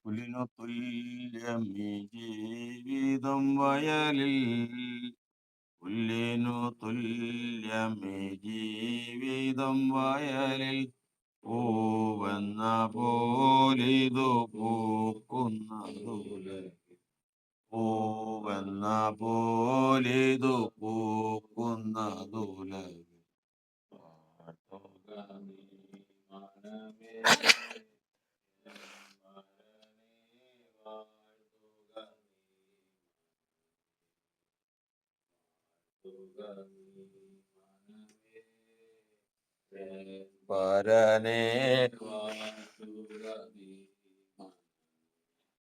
പുല്ലിനു തുല്യമീ ജീവിതം വയലിൽ, പുല്ലിനു തുല്യമീ ജീവിതം വയലിൽ, പൂവെന്ന പോലിതു പൂക്കുന്നതുല, പൂവെന്ന പോലിതു പൂക്കുന്നതുല. പാട്ടുക നീ മനമേ, പരനെ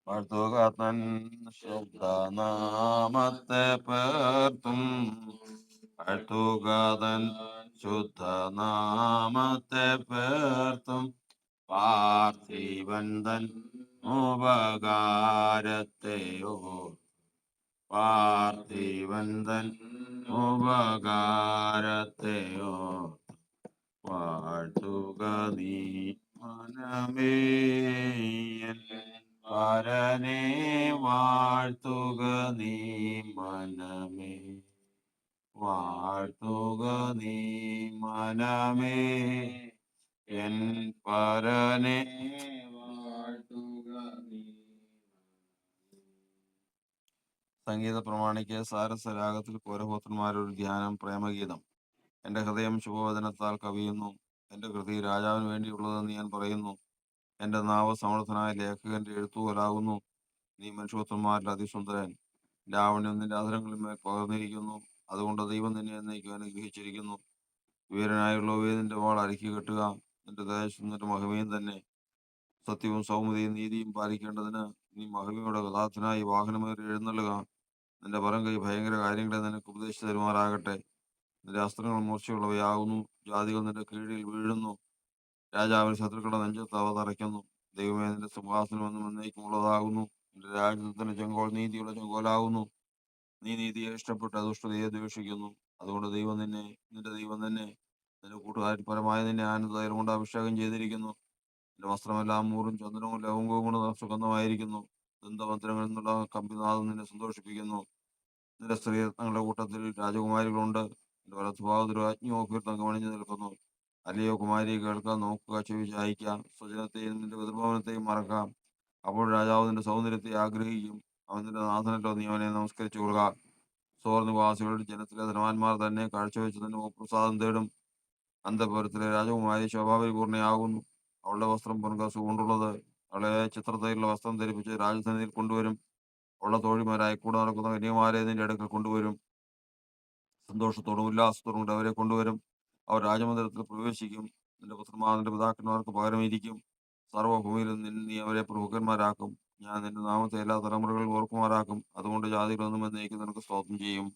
വാഴ്ത്തുക തൻ ശുദ്ധനാമത്തെ പേർത്തും, വാഴ്ത്തുക തൻ ശുദ്ധനാമത്തെ പേർത്തും, പാർത്ഥിവൻ തൻ ഉപകാരത്തെയോ, പാർത്ഥിവൻ തൻ ഉപകാരത്തെയോ, വാഴ്ത്തുക നീ മനമേ. പരനെ വാഴ്ത്തുക നീ മനമേ, വാഴ്ത്തുക നീ മനമേ, എൻ പരനെ വാഴ്ത്തുക നീ. സംഗീത പ്രമാണിക്ക് സാരസരാഗത്തിൽ പൗരപുത്രന്മാരൊരു ധ്യാനം, പ്രേമഗീതം. എന്റെ ഹൃദയം ശുഭവചനത്താൽ കവിയുന്നു, എന്റെ കൃതി രാജാവിന് വേണ്ടിയുള്ളതെന്ന് ഞാൻ പറയുന്നു. എന്റെ നാവ് സമർത്ഥനായ ലേഖകന്റെ എഴുത്തുപോലാകുന്നു. നീ മനുഷ്യപുത്രന്മാരിൽ അതിസുന്ദരൻ, ലാവണ്യം നിന്റെ അധരങ്ങളിന്മേൽ പകർന്നിരിക്കുന്നു. അതുകൊണ്ട് ദൈവം നിന്നെ എന്നേക്കും അനുഗ്രഹിച്ചിരിക്കുന്നു. വീരനായുള്ളവയെ നിന്റെ വാൾ അരക്കി കെട്ടുക, നിന്റെ ദേശം നിന്റെ മഹിമയും തന്നെ. സത്യവും സൗമ്യതയും നീതിയും പാലിക്കേണ്ടതിന് നീ മഹിമയുടെ കഥാർത്ഥനായി വാഹനമേറി എഴുന്നള്ളുക. നിന്റെ വലം കൈ ഭയങ്കര കാര്യങ്ങളെ നിനക്ക് ഉപദേശിച്ചു തരുമാറാകട്ടെ. നിന്റെ അസ്ത്രങ്ങൾ മൂർച്ചയുള്ളവയാകുന്നു, ജാതികൾ നിന്റെ കീഴിൽ വീഴുന്നു. രാജാവിന് ശത്രുക്കളുടെ നെഞ്ചത്ത് അവ തറയ്ക്കുന്നു. ദൈവമേ, നിന്റെ സിംഹാസനം എന്നും എന്നേക്കുമുള്ളതാകുന്നു. നിന്റെ രാജ്യത്തിന്റെ ചെങ്കോൽ നീതിയുള്ള ചെങ്കോലാകുന്നു. നീ നീതിയെ ഇഷ്ടപ്പെട്ട് ദുഷ്ടതയെ ദ്വേഷിക്കുന്നു. അതുകൊണ്ട് നിന്റെ ദൈവം തന്നെ നിന്റെ കൂട്ടുകാരിൽ പരമായ നിന്നെ ആനന്ദതൈലം കൊണ്ട് അഭിഷേകം ചെയ്തിരിക്കുന്നു. നിന്റെ വസ്ത്രമെല്ലാം മൂറും ചന്ദനവും ലവംഗവും കൊണ്ട് സുഗന്ധമായിരിക്കുന്നു. ദന്തമന്ത്രങ്ങളിൽ നിന്നുള്ള കമ്പിനാഥം നിന്നെ സന്തോഷിപ്പിക്കുന്നു. നിന്റെ സ്ത്രീരത്നങ്ങളുടെ കൂട്ടത്തിൽ രാജകുമാരികളുണ്ട്. നിന്റെ വലത്തുഭാഗത്ത് ഒരു അഗ്നിയോഫീർ തങ്കമണിഞ്ഞു നിൽക്കുന്നു. അല്ലയോ കുമാരി, കേൾക്കാൻ നോക്കുക, ചെവി ചായിക്കാം. സ്വജനത്തെയും നിന്റെ പിതൃഭവനത്തെയും മറക്കാം. അപ്പോൾ രാജാവ് നിന്റെ സൗന്ദര്യത്തെ ആഗ്രഹിക്കും. അവൻ നിന്റെ നാഥനല്ലോ, നീ അവനെ നമസ്കരിച്ചു കൊള്ളുക. സോർ നിവാസികളുടെ ജനത്തിലെ ധനവാന്മാർ തന്നെ കാഴ്ചവെച്ച് തന്നെ പ്രസാദം തേടും. അന്തപുരത്തിലെ രാജകുമാരി ശോഭാപരിപൂർണയാകുന്നു. അവളുടെ വസ്ത്രം പൊൻകസു കൊണ്ടുള്ളത്. അവളെ ചിത്രത്തയിലുള്ള വസ്ത്രം ധരിപ്പിച്ച് രാജസന്നിധിയിൽ കൊണ്ടുവരും. അവളുടെ തോഴിമാരായി കൂടെ നടക്കുന്ന കന്യകുമാരെ നിന്റെ അടുക്കൽ കൊണ്ടുവരും. സന്തോഷത്തോടും ഉല്ലാസത്തോടും കൂടെ അവരെ കൊണ്ടുവരും. അവർ രാജമന്ദിരത്തിൽ പ്രവേശിക്കും. നിന്റെ പുത്രന്മാർ നിന്റെ പിതാക്കന്മാർക്ക് പകരമിരിക്കും. സർവ്വഭൂമിയിലും നീ അവരെ പ്രഭുക്കന്മാരാക്കും. ഞാൻ നിന്റെ നാമത്തെ എല്ലാ തലമുറകളിലും ഓർക്കുമാറാക്കും. അതുകൊണ്ട് ജാതികളൊന്നും എന്നേക്കും നിനക്ക് സ്തോത്രം ചെയ്യും.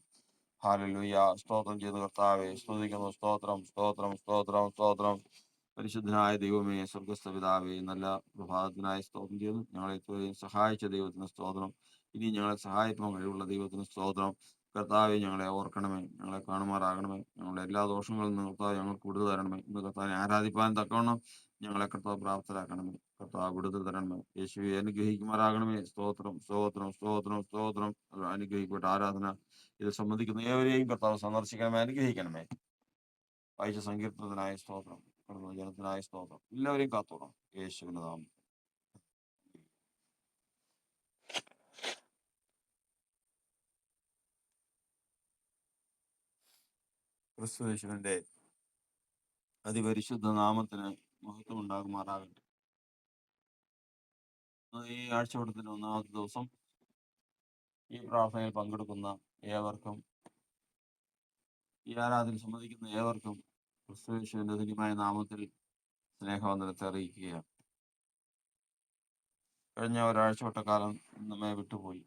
ഹല്ലേലൂയ. സ്തോത്രം ചെയ്ത കർത്താവെ സ്തുതിക്കുന്നു. സ്തോത്രം, സ്തോത്രം, സ്തോത്രം, സ്തോത്രം. പരിശുദ്ധനായ ദൈവമേ, സ്വർഗസ്ഥ പിതാവേ, നല്ല പ്രഭാതത്തിനായി സ്തോത്രം ചെയ്യുന്നു. ഞങ്ങളെ ഇത്രയും സഹായിച്ച ദൈവത്തിന് സ്തോത്രം. ഇനി ഞങ്ങളെ സഹായിക്കാൻ കഴിവുള്ള ദൈവത്തിന് സ്തോത്രം. കർത്താവെ, ഞങ്ങളെ ഓർക്കണമേ, ഞങ്ങളെ കാണുമാറാകണമേ. ഞങ്ങളുടെ എല്ലാ ദോഷങ്ങളിൽ നിന്ന് കർത്താവ് ഞങ്ങൾക്ക് വിടുതൽ തരണമേ. ഇന്ന് കർത്താവിനെ ആരാധിപ്പാൻ തക്കവണ്ണം ഞങ്ങളെ കർത്താവ് പ്രാപ്തരാക്കണമേ. കർത്താവ് വിടുതൽ തരണമേ. യേശുവെ അനുഗ്രഹിക്കുമാറാകണമേ. സ്തോത്രം, സ്തോത്രം, സ്തോത്രം, സ്തോത്രം. അനുഗ്രഹിക്കപ്പെട്ട ആരാധന ഇത് സംബന്ധിക്കുന്ന ഏവരെയും കർത്താവ് സന്ദർശിക്കണമേ, അനുഗ്രഹിക്കണമേ. വായിച്ച സങ്കീർത്തനത്തിനായ സ്തോത്രം, ജനത്തിനായ സ്തോത്രം. എല്ലാവരെയും കാത്തോണം യേശുവിന്റെ നാമം. ക്രിസ്തു യേശുവിന്റെ അതിപരിശുദ്ധ നാമത്തിന് മഹത്വം ഉണ്ടാകുമാറാകട്ടെ. ഈ ആഴ്ചവട്ടത്തിന്റെ ഒന്നാമത്തെ ദിവസം ഈ പ്രാർത്ഥനയിൽ പങ്കെടുക്കുന്ന ഏവർക്കും, ഈ ആരാധനയിൽ സംബന്ധിക്കുന്ന ഏവർക്കും ക്രിസ്തു യേശുവിന്റെ ധന്യമായ നാമത്തിൽ സ്നേഹവന്ദനത്തെ അറിയിക്കുകയാണ്. കഴിഞ്ഞ ഒരാഴ്ചവട്ടക്കാലം നമ്മെ വിട്ടുപോയി.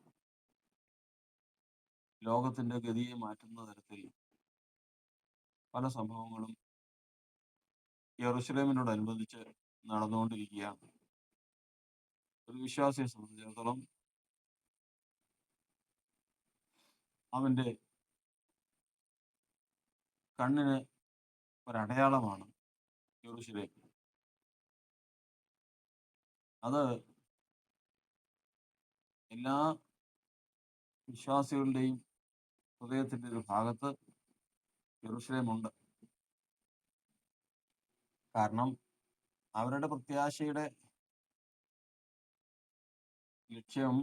ലോകത്തിന്റെ ഗതിയെ മാറ്റുന്ന തരത്തിൽ പല സംഭവങ്ങളും യെറൂശലേമിനോടനുബന്ധിച്ച് നടന്നുകൊണ്ടിരിക്കുകയാണ്. ഒരു വിശ്വാസിയെ സംബന്ധിച്ചിടത്തോളം അവന്റെ കണ്ണിന് ഒരടയാളമാണ് യെരൂശലേം. അത് എല്ലാ വിശ്വാസികളുടെയും ഹൃദയത്തിന്റെ ഒരു ഭാഗത്ത് യെരൂശലേമുണ്ട്. കാരണം അവരുടെ പ്രത്യാശയുടെ ലക്ഷ്യം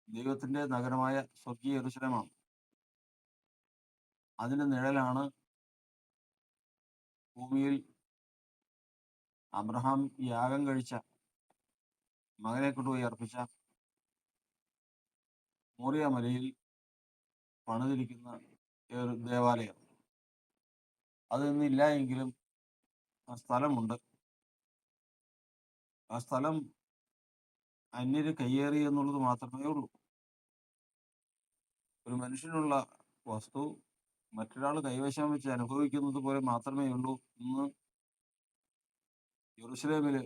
ദൈവത്തിന്റെ നഗരമായ സ്വർഗീയ യെരൂശലേമാണ്. അതിന്റെ നിഴലാണ് ഭൂമിയിൽ അബ്രഹാം യാഗം കഴിച്ച, മകനെ കൊണ്ടുപോയി അർപ്പിച്ച മോറിയ മലയിൽ പണിതിരിക്കുന്ന ഒരു ദേവാലയം. അത് ഇന്നില്ല എങ്കിലും ആ സ്ഥലമുണ്ട്. ആ സ്ഥലം അന്യര് കയ്യേറി എന്നുള്ളത് മാത്രമേ ഉള്ളൂ. ഒരു മനുഷ്യനുള്ള വസ്തു മറ്റൊരാൾ കൈവശം വെച്ച് അനുഭവിക്കുന്നത് പോലെ മാത്രമേ ഉള്ളൂ ഇന്ന് യെരൂശലേമില്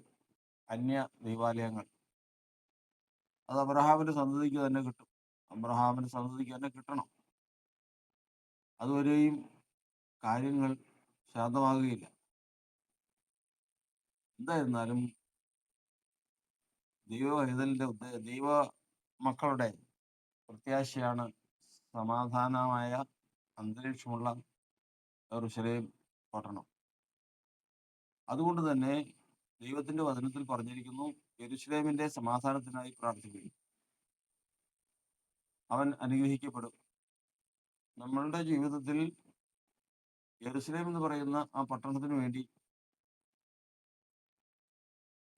അന്യ ദൈവാലയങ്ങൾ. അത് അബ്രഹാമിന്റെ സന്തതിക്ക് തന്നെ കിട്ടും, അബ്രഹാമിന്റെ സന്തതിക്ക് തന്നെ കിട്ടണം. അതുവരെയും കാര്യങ്ങൾ ശാന്തമാകുകയില്ല. എന്തായിരുന്നാലും ദൈവ മക്കളുടെ പ്രത്യാശയാണ് സമാധാനമായ അന്തരീക്ഷമുള്ള യെരൂശലേം പട്ടണം. അതുകൊണ്ട് തന്നെ ദൈവത്തിന്റെ വചനത്തിൽ പറഞ്ഞിരിക്കുന്നു, യെരൂശലേമിന്റെ സമാധാനത്തിനായി പ്രാർത്ഥിക്കുകയും അവൻ അനുഗ്രഹിക്കപ്പെടും. നമ്മളുടെ ജീവിതത്തിൽ യെരൂശലേം എന്ന് പറയുന്ന ആ പട്ടണത്തിന് വേണ്ടി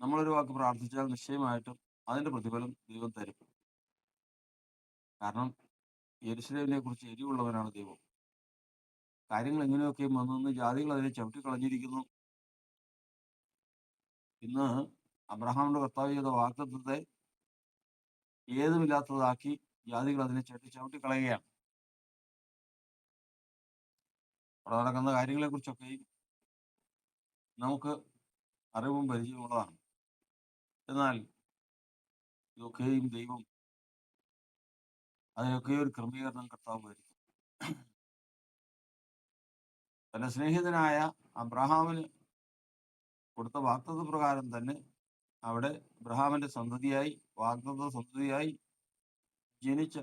നമ്മളൊരു വാക്ക് പ്രാർത്ഥിച്ചാൽ നിശ്ചയമായിട്ടും അതിന്റെ പ്രതിഫലം ദൈവം തരും. കാരണം യെരൂശലേമിനെ കുറിച്ച് എരിവുള്ളവനാണ് ദൈവം. കാര്യങ്ങൾ എങ്ങനെയൊക്കെയും വന്നു ജാതികൾ അതിനെ ചവിട്ടിക്കളഞ്ഞിരിക്കുന്നു. ഇന്ന് അബ്രഹാമിന്റെ കർത്താവ് ചെയ്ത വാഗ്ദത്തത്തെ ഏതുമില്ലാത്തതാക്കി ജാതികൾ അതിനെ ചവിട്ടിക്കളയുകയാണ്. അവിടെ നടക്കുന്ന കാര്യങ്ങളെ കുറിച്ചൊക്കെയും നമുക്ക് അറിവും പരിചയമുള്ളതാണ്. എന്നാൽ ഇതൊക്കെയും ദൈവം അതിനൊക്കെ ഒരു ക്രമീകരണം കർത്താവ് വരുത്തും. തന്റെ സ്നേഹിതനായ അബ്രഹാമിന് കൊടുത്ത വാഗ്ദത്ത പ്രകാരം തന്നെ അവിടെ അബ്രഹാമിന്റെ സന്തതിയായി, വാഗ്ദത്ത സന്തതിയായി ജനിച്ച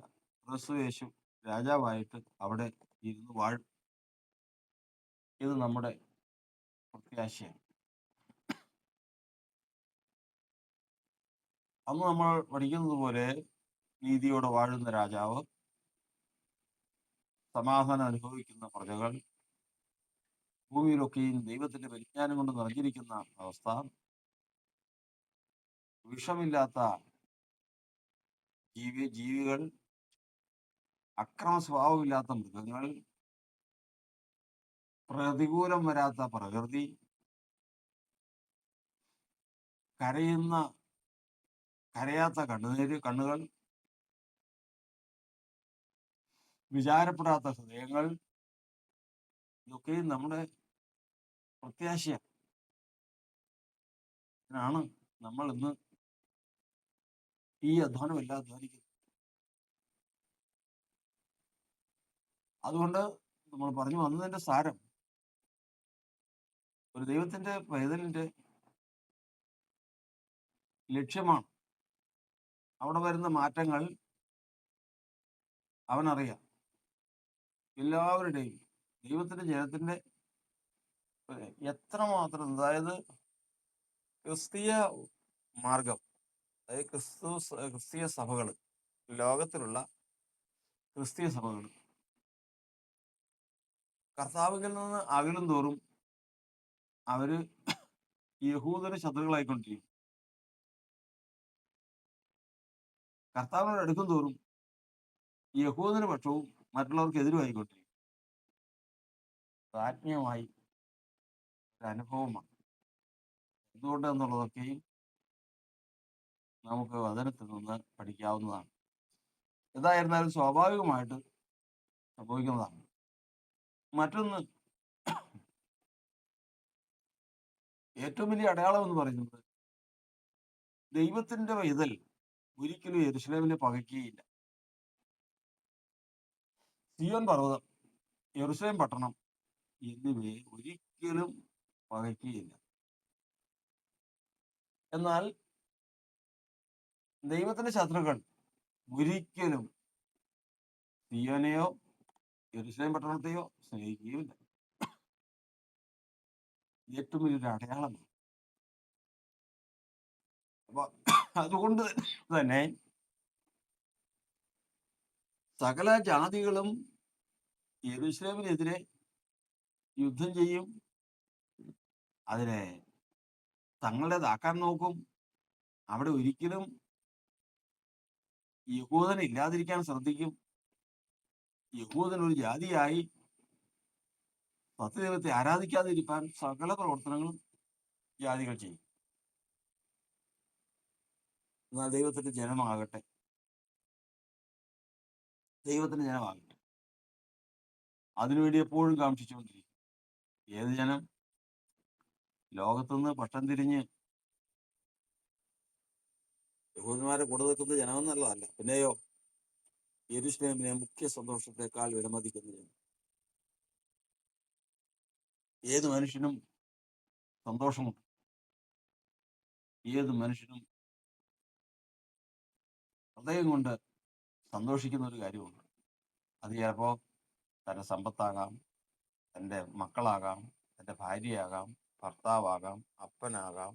ക്രിസ്തുയേശു രാജാവായിട്ട് അവിടെ ഇരുന്ന് വാഴും. ഇത് നമ്മുടെ പ്രത്യാശയാണ്. അന്ന് നമ്മൾ പഠിക്കുന്നത് പോലെ നീതിയോടെ വാഴുന്ന രാജാവ്, സമാധാനം അനുഭവിക്കുന്ന പ്രജകൾ, ഭൂമിയിലൊക്കെയും ദൈവത്തിന്റെ പരിജ്ഞാനം കൊണ്ട് നിറഞ്ഞിരിക്കുന്ന അവസ്ഥ, വിഷമില്ലാത്ത ജീവികൾ, അക്രമ സ്വഭാവമില്ലാത്ത മൃഗങ്ങൾ, പ്രതികൂലം വരാത്ത പ്രകൃതി, കരയാത്ത കണ്ണുകൾ, വിചാരപ്പെടാത്ത ഹൃദയങ്ങൾ, ഇതൊക്കെയും നമ്മുടെ പ്രത്യാശയാണ്. ഇതിനാണ് നമ്മൾ ഇന്ന് ഈ അധ്വാനമെല്ലാം അധ്വാനിക്കുന്നത്. അതുകൊണ്ട് നമ്മൾ പറഞ്ഞു വന്നതിന്റെ സാരം, ഒരു ദൈവത്തിന്റെ പൈതലിന്റെ ലക്ഷ്യമാണ്. അവിടെ വരുന്ന മാറ്റങ്ങൾ അവനറിയാം. എല്ലാവരുടെയും ദൈവത്തിന്റെ ജനത്തിന്റെ എത്രമാത്രം, അതായത് ക്രിസ്തീയ മാർഗം, അതായത് ക്രിസ്തീയ സഭകൾ, ലോകത്തിലുള്ള ക്രിസ്തീയ സഭകൾ കർത്താവിൽ നിന്ന് അകലും തോറും അവര് യഹൂദന് ശത്രുക്കളായിക്കൊണ്ടിരിക്കും. കർത്താവിനോട് അടുക്കും തോറും യഹൂദന് പക്ഷവും മറ്റുള്ളവർക്ക് എതിരുമായിക്കൊണ്ടിരിക്കും. ആത്മീയമായി ഒരു അനുഭവമാണ്. എന്തുകൊണ്ട് എന്നുള്ളതൊക്കെയും നമുക്ക് വചനത്തിൽ നിന്ന് പഠിക്കാവുന്നതാണ്. എന്തായിരുന്നാലും സ്വാഭാവികമായിട്ട് സംഭവിക്കുന്നതാണ്. മറ്റൊന്ന്, ഏറ്റവും വലിയ അടയാളം എന്ന് പറയുന്നത്, ദൈവത്തിന്റെ പൈതൽ ഒരിക്കലും യെരൂശലേമിനെ പകയ്ക്കുകയില്ല. സിയോൻ പർവ്വതം, യെരൂശലേം പട്ടണം എന്നിവയെ ഒരിക്കലും പകയ്ക്കുകയില്ല. എന്നാൽ ദൈവത്തിന്റെ ശത്രുക്കൾ ഒരിക്കലും സിയോനെയോ യെരൂശലേം പട്ടണത്തെയോ സ്നേഹിക്കുകയുമില്ല. ഏറ്റവും വലിയൊരു അടയാളമാണ്. അപ്പൊ അതുകൊണ്ട് തന്നെ സകല ജാതികളും യെരൂശലേമിനെതിരെ യുദ്ധം ചെയ്യും, അതിനെ തങ്ങളുടേതാക്കാൻ നോക്കും. അവിടെ ഒരിക്കലും യഹൂദൻ ഇല്ലാതിരിക്കാൻ ശ്രദ്ധിക്കും. യഹൂദൻ ഒരു ജാതിയായി സത്യദൈവത്തെ ആരാധിക്കാതിരിക്കാൻ സകല പ്രവർത്തനങ്ങളും ജാതികൾ ചെയ്യും. എന്നാൽ ദൈവത്തിന്റെ ജനമാകട്ടെ, ദൈവത്തിന്റെ ജനമാകട്ടെ, അതിനുവേണ്ടി എപ്പോഴും കാക്ഷിച്ചുകൊണ്ടിരിക്കും. ഏത് ജനം? ലോകത്തുനിന്ന് പക്ഷം തിരിഞ്ഞ് യഹൂദന്മാരെ കൂടെ നിൽക്കുന്ന ജനമെന്നുള്ളതല്ല, പിന്നെയോ യെരൂശലേമിനെ മുഖ്യ സന്തോഷത്തെക്കാൾ വിലമതിക്കുന്ന ജനം. ഏത് മനുഷ്യനും സന്തോഷമുണ്ട്, ഏത് മനുഷ്യനും ഹൃദയം കൊണ്ട് സന്തോഷിക്കുന്ന ഒരു കാര്യമുണ്ട്. അത് ചിലപ്പോൾ തൻ്റെ സമ്പത്താകാം, തൻ്റെ മക്കളാകാം, തൻ്റെ ഭാര്യയാകാം, ഭർത്താവാകാം, അപ്പനാകാം,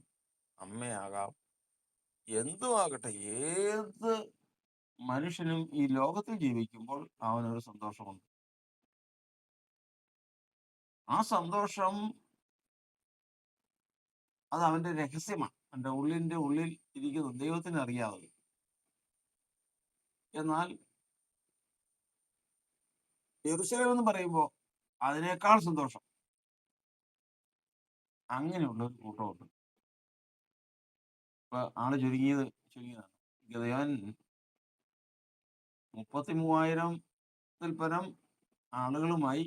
അമ്മയാകാം, എന്തുമാകട്ടെ, ഏത് മനുഷ്യനും ഈ ലോകത്തിൽ ജീവിക്കുമ്പോൾ അവനൊരു സന്തോഷമുണ്ട്. ആ സന്തോഷം അത് അവന്റെ രഹസ്യമാണ്, അവന്റെ ഉള്ളിന്റെ ഉള്ളിൽ ഇരിക്കുന്ന ദൈവത്തിന് അറിയാവുന്നത്. എന്നാൽ യെരൂശലേം എന്ന് പറയുമ്പോൾ അതിനേക്കാൾ സന്തോഷം അങ്ങനെയുള്ള ഒരു കൂട്ടമുണ്ട്. ഇപ്പൊ ആള് ചുരുങ്ങിയതാണ്. ഗിദെയോൻ 33,000-ൽ പരം ആളുകളുമായി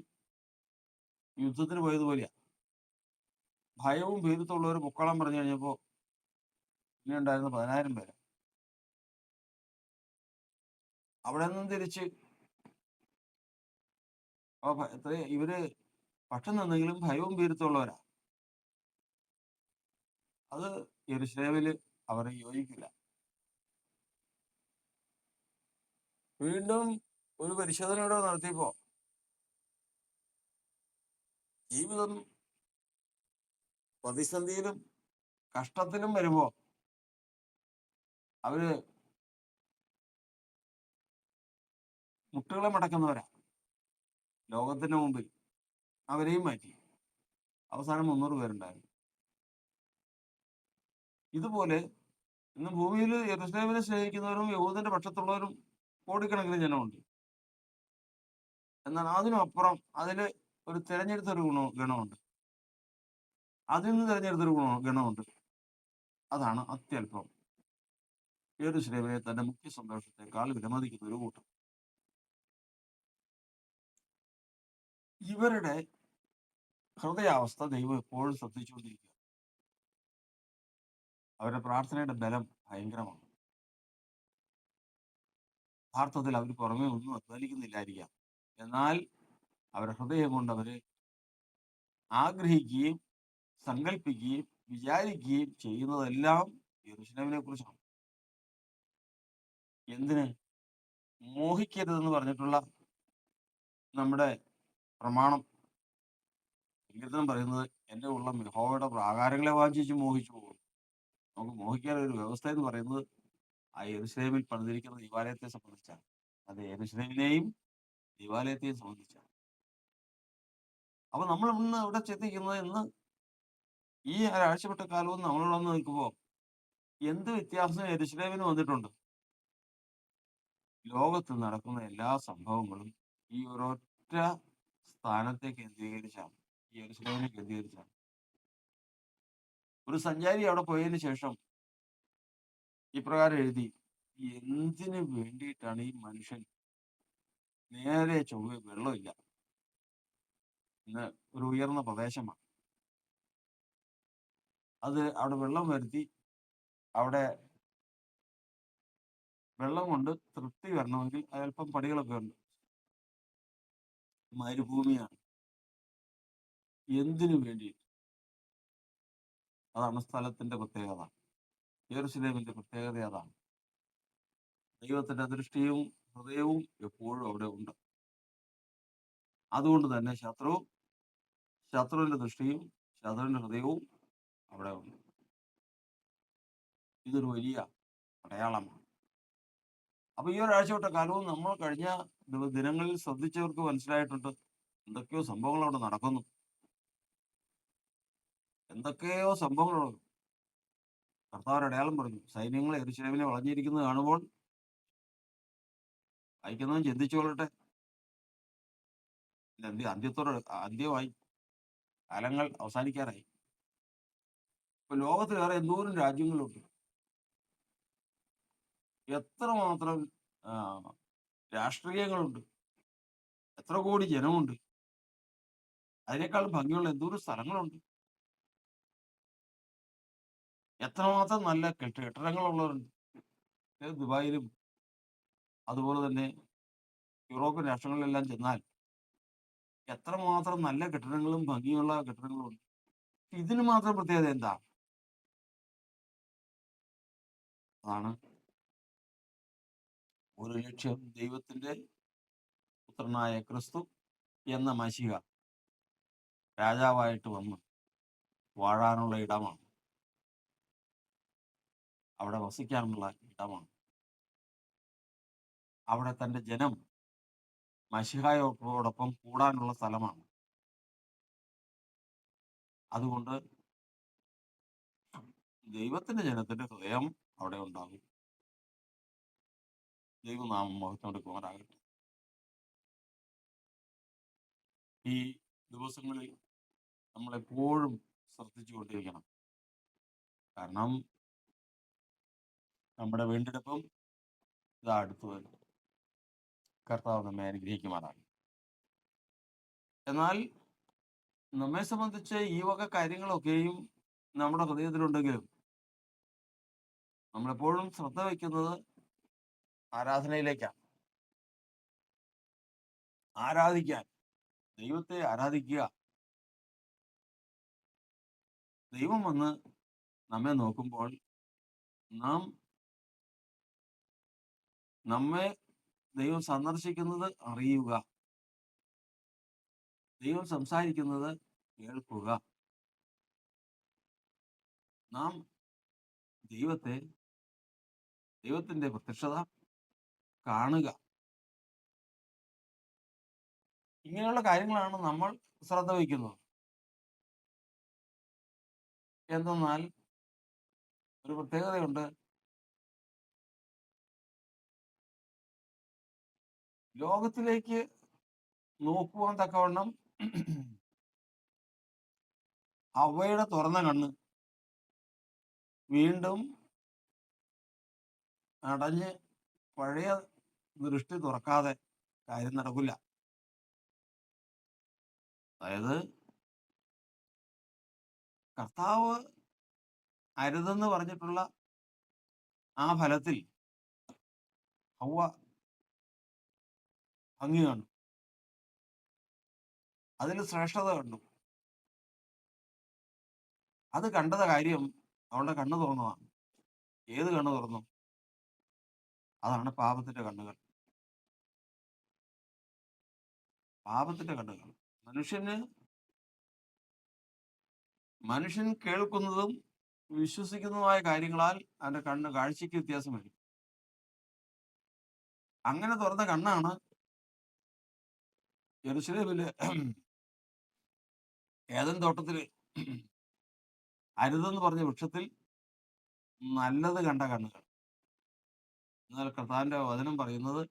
യുദ്ധത്തിന് പോയതുപോലെയാ. ഭയവും ഭീരുത്വമുള്ളവർ പൊക്കോളം പറഞ്ഞു കഴിഞ്ഞപ്പോ പിന്നെ ഉണ്ടായിരുന്ന 10,000 പേര്. അവിടെ നിന്നും തിരിച്ച് ഇവര് പക്ഷം നിന്നെങ്കിലും ഭയവും ഭീരുത്വമുള്ളവരാ. അത് യെരൂശലേമില് അവർ യോജിക്കില്ല. വീണ്ടും ഒരു പരിശോധന ഇവിടെ നടത്തിയപ്പോ ജീവിതം പ്രതിസന്ധിയിലും കഷ്ടത്തിലും വരുമ്പോ അവര് മുട്ടുകളെ മടക്കുന്നവരാ. ലോകത്തിന്റെ മുമ്പിൽ അവരെയും മാറ്റി. അവസാനം 300 പേരുണ്ടായിരുന്നു. ഇതുപോലെ ഇന്ന് ഭൂമിയിൽ യെരൂശലേമിനെ സ്നേഹിക്കുന്നവരും യഹൂദന്റെ പക്ഷത്തുള്ളവരും കോടിക്കണക്കിന് ജനമുണ്ട്. എന്നാൽ അതിനപ്പുറം അതില് ഒരു തിരഞ്ഞെടുത്തൊരു ഗണമുണ്ട്. അതിൽ നിന്ന് തിരഞ്ഞെടുത്തൊരു ഗണമുണ്ട്. അതാണ് അത്യല്പം യെരൂശലേമിനെ തന്റെ മുഖ്യ സന്തോഷത്തെക്കാൾ വിലമതിക്കുന്ന ഒരു കൂട്ടം. ഇവരുടെ ഹൃദയാവസ്ഥ ദൈവം എപ്പോഴും ശ്രദ്ധിച്ചുകൊണ്ടിരിക്കുക. അവരുടെ പ്രാർത്ഥനയുടെ ബലം ഭയങ്കരമാണ്. യഥാർത്ഥത്തിൽ അവർ പുറമേ ഒന്നും അധ്വാനിക്കുന്നില്ലായിരിക്കാം. എന്നാൽ അവരുടെ ഹൃദയം കൊണ്ട് അവര് ആഗ്രഹിക്കുകയും സങ്കല്പിക്കുകയും വിചാരിക്കുകയും ചെയ്യുന്നതെല്ലാം യെരൂശലേമിനെ കുറിച്ചാണ്. എന്തിന്? മോഹിക്കരുതെന്ന് പറഞ്ഞിട്ടുള്ള നമ്മുടെ പ്രമാണം, സങ്കീർത്തനം പറയുന്നത് എന്റെ ഉള്ളം യഹോവയുടെ പ്രാകാരങ്ങളെ വാഞ്ചിച്ച് മോഹിച്ചു പോകും. നമുക്ക് മോഹിക്കാൻ ഒരു വ്യവസ്ഥ എന്ന് പറയുന്നത് ആ യെരൂശലേമിൽ പണിതിരിക്കുന്ന ദൈവാലയത്തെ സംബന്ധിച്ചാണ്. അത് യെരൂശലേമിനെയും ദൈവാലയത്തെയും സംബന്ധിച്ചാണ്. അപ്പൊ നമ്മൾ ഇന്ന് ഇവിടെ ചിന്തിക്കുന്നത്, ഇന്ന് ഈ ഒരാഴ്ചപ്പെട്ട കാലവും നമ്മളിവിടെ വന്ന് നിൽക്കുമ്പോൾ എന്ത് വ്യത്യാസം യെരൂശലേമിന് വന്നിട്ടുണ്ട്? ലോകത്ത് നടക്കുന്ന എല്ലാ സംഭവങ്ങളും ഈ ഒരൊറ്റ സ്ഥാനത്തെ കേന്ദ്രീകരിച്ചാണ്, യെരൂശലേമിനെ കേന്ദ്രീകരിച്ചാണ്. ഒരു സഞ്ചാരി അവിടെ പോയതിനു ശേഷം ഇപ്രകാരം എഴുതി: എന്തിനു വേണ്ടിയിട്ടാണ് ഈ മനുഷ്യൻ നേരെ ചൊവ്വേ വെള്ളമില്ല, ഇന്ന് ഒരു ഉയർന്ന പ്രദേശമാണ്, അത് അവിടെ വെള്ളം വരുത്തി അവിടെ വെള്ളം കൊണ്ട് തൃപ്തി വരണമെങ്കിൽ അല്പം പടികളൊക്കെ ഉണ്ട്. മരുഭൂമിയാണ്. എന്തിനു വേണ്ടി? അതാണ് സ്ഥലത്തിന്റെ പ്രത്യേകത. യെരൂശലേമിന്റെ പ്രത്യേകത അതാണ്. ദൈവത്തിന്റെ ദൃഷ്ടിയും ഹൃദയവും എപ്പോഴും അവിടെ ഉണ്ട്. അതുകൊണ്ട് തന്നെ ശത്രുവിന്റെ ദൃഷ്ടിയും ശത്രുവിന്റെ ഹൃദയവും അവിടെ ഉണ്ട്. ഇതൊരു വലിയ അടയാളമാണ്. അപ്പൊ ഈ ഒരാഴ്ചവട്ട കാലവും നമ്മൾ കഴിഞ്ഞ ദിനങ്ങളിൽ ശ്രദ്ധിച്ചവർക്ക് മനസ്സിലായിട്ടുണ്ട്, എന്തൊക്കെയോ സംഭവങ്ങൾ അവിടെ നടക്കുന്നു. എന്തൊക്കെയോ സംഭവങ്ങൾ. കർത്താവ് അടയാളം പറഞ്ഞു, സൈന്യങ്ങൾ യെരൂശലേമിനെ വളഞ്ഞിരിക്കുന്നത് കാണുമ്പോൾ വായിക്കുന്നവൻ ചിന്തിച്ചുകൊള്ളട്ടെ. അന്ത്യമായി, കാലങ്ങൾ അവസാനിക്കാറായി. ഇപ്പൊ ലോകത്തിൽ വേറെ എന്തോരം രാജ്യങ്ങളുണ്ട്, എത്രമാത്രം രാഷ്ട്രീയങ്ങളുണ്ട്, എത്ര കോടി ജനമുണ്ട്, അതിനേക്കാളും ഭംഗിയുള്ള എന്തോരം സ്ഥലങ്ങളുണ്ട്, എത്രമാത്രം നല്ല കെട്ടിടങ്ങളുള്ളവരുണ്ട്. ദുബായിലും അതുപോലെ തന്നെ യൂറോപ്യൻ രാഷ്ട്രങ്ങളിലെല്ലാം ചെന്നാൽ എത്രമാത്രം നല്ല കെട്ടിടങ്ങളും ഭംഗിയുള്ള കെട്ടിടങ്ങളും ഉണ്ട്. ഇതിന് മാത്രം പ്രത്യേകത എന്താ? അതാണ് ഒരു ലക്ഷ്യം, ദൈവത്തിന്റെ പുത്രനായ ക്രിസ്തു എന്ന മശിഹ രാജാവായിട്ട് വന്ന് വാഴാനുള്ള ഇടമാണ്, അവിടെ വസിക്കാനുള്ള ഇടമാണ്, അവിടെ തന്റെ ജനം മശിഹായോടൊപ്പം കൂടാനുള്ള സ്ഥലമാണ്. അതുകൊണ്ട് ദൈവത്തിന്റെ ജനത്തിന്റെ ഹൃദയം അവിടെ ഉണ്ടാകും. ദൈവനാമം മഹത്വം എടുക്കുവാനാകട്ടെ. ഈ ദിവസങ്ങളിൽ നമ്മളെപ്പോഴും ശ്രദ്ധിച്ചുകൊണ്ടിരിക്കണം. കാരണം നമ്മുടെ വീണ്ടെടുപ്പും ഇതാ അടുത്തു വരും. കർത്താവ് നമ്മെ അനുഗ്രഹിക്കുമാറാണ്. എന്നാൽ നമ്മെ സംബന്ധിച്ച് ഈ വക കാര്യങ്ങളൊക്കെയും നമ്മുടെ ഹൃദയത്തിലുണ്ടെങ്കിലും നമ്മളെപ്പോഴും ശ്രദ്ധ വയ്ക്കുന്നത് ആരാധനയിലേക്കാണ്. ആരാധിക്കാൻ, ദൈവത്തെ ആരാധിക്കുക. ദൈവം വന്ന് നമ്മെ നോക്കുമ്പോൾ നമ്മെ ദൈവം സന്ദർശിക്കുന്നത് അറിയുക, ദൈവം സംസാരിക്കുന്നത് കേൾക്കുക, നാം ദൈവത്തിന്റെ പ്രത്യക്ഷത കാണുക. ഇങ്ങനെയുള്ള കാര്യങ്ങളാണ് നമ്മൾ ശ്രദ്ധ വയ്ക്കുന്നത്. എന്തെന്നാൽ ഒരു പ്രത്യേകതയുണ്ട്. ലോകത്തിലേക്ക് നോക്കുവാൻ തക്കവണ്ണം അവയുടെ തുറന്ന കണ്ണ് വീണ്ടും അടഞ്ഞ് പഴയ ദൃഷ്ടി തുറക്കാതെ കാര്യം നടക്കില്ല. അതായത് കർത്താവ് അരുതെന്ന് പറഞ്ഞിട്ടുള്ള ആ ഫലത്തിൽ ഹവ്വ ഭംഗി കണ്ടു, അതിൽ ശ്രേഷ്ഠത കണ്ടു. അത് കണ്ടത കാര്യം അവളുടെ കണ്ണ് തുറന്നതാണ്. ഏത് കണ്ണ് തുറന്നു? അതാണ് പാപത്തിന്റെ കണ്ണുകൾ. പാപത്തിന്റെ കണ്ണുകൾ. മനുഷ്യൻ കേൾക്കുന്നതും വിശ്വസിക്കുന്നതുമായ കാര്യങ്ങളാൽ അവന്റെ കണ്ണ് കാഴ്ചയ്ക്ക് വ്യത്യാസം വരും. അങ്ങനെ തുറന്ന കണ്ണാണ് യെരൂശലേമിലെ ഏദൻ തോട്ടത്തില് അരുതെന്ന് പറഞ്ഞ വൃക്ഷത്തിൽ നല്ലത് കണ്ട കണ്ണുകൾ. എന്നാൽ കർത്താവിന്റെ വചനം പറയുന്നത്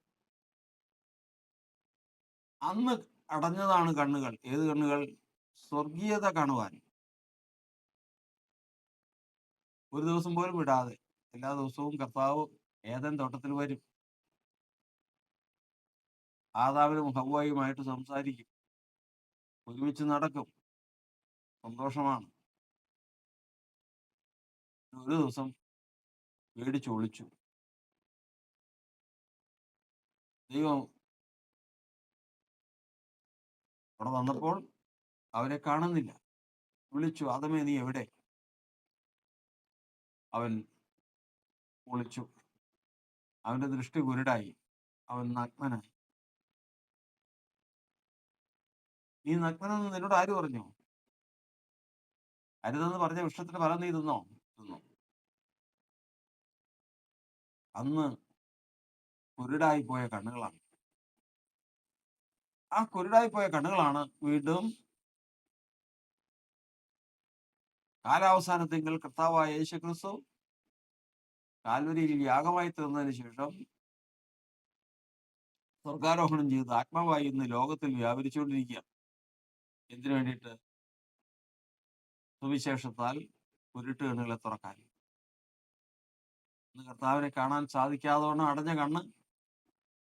അന്ന് അടഞ്ഞതാണ് കണ്ണുകൾ. ഏത് കണ്ണുകൾ? സ്വർഗീയത കാണുവാൻ. ഒരു ദിവസം പോലും വിടാതെ എല്ലാ ദിവസവും കർത്താവ് ഏദൻ തോട്ടത്തിൽ വരും. ആദാമിനും ഹവ്വയുമായിട്ട് സംസാരിക്കും, ഒരുമിച്ച് നടക്കും, സന്തോഷമാണ്. ഒരു ദിവസം പേടിച്ച് ഒളിച്ചു. ദൈവം അവിടെ വന്നപ്പോൾ അവനെ കാണുന്നില്ല. വിളിച്ചു, ആദമേ നീ എവിടെ? അവൻ ഒളിച്ചു. അവന്റെ ദൃഷ്ടി കുരുടായി, അവൻ നഗ്നനായി. നീ നഗ്നനെന്ന് നിന്നോട് ആര് പറഞ്ഞു? അരുതെന്ന് പറഞ്ഞ വൃക്ഷത്തിന്റെ ഫലം നീ തിന്നോ? തിന്നു. അന്ന് കുരുടായി പോയ കണ്ണുകളാണ്. ആ കുരുടായി പോയ കണ്ണുകളാണ് വീണ്ടും കാലാവസാനത്തെങ്കിൽ കർത്താവായ യേശുക്രിസ്തു കാൽവരിയിൽ യാഗമായി തീർന്നതിന് ശേഷം സ്വർഗാരോഹണം ചെയ്ത് ആത്മാവായി ഇന്ന് ലോകത്തിൽ വ്യാപരിച്ചുകൊണ്ടിരിക്കുക. എന്തിനു വേണ്ടിയിട്ട്? സുവിശേഷത്താൽ കുരുട്ട് കണ്ണുകളെ തുറക്കാൻ. ഇന്ന് കർത്താവിനെ കാണാൻ സാധിക്കാതെ അടഞ്ഞ കണ്ണ്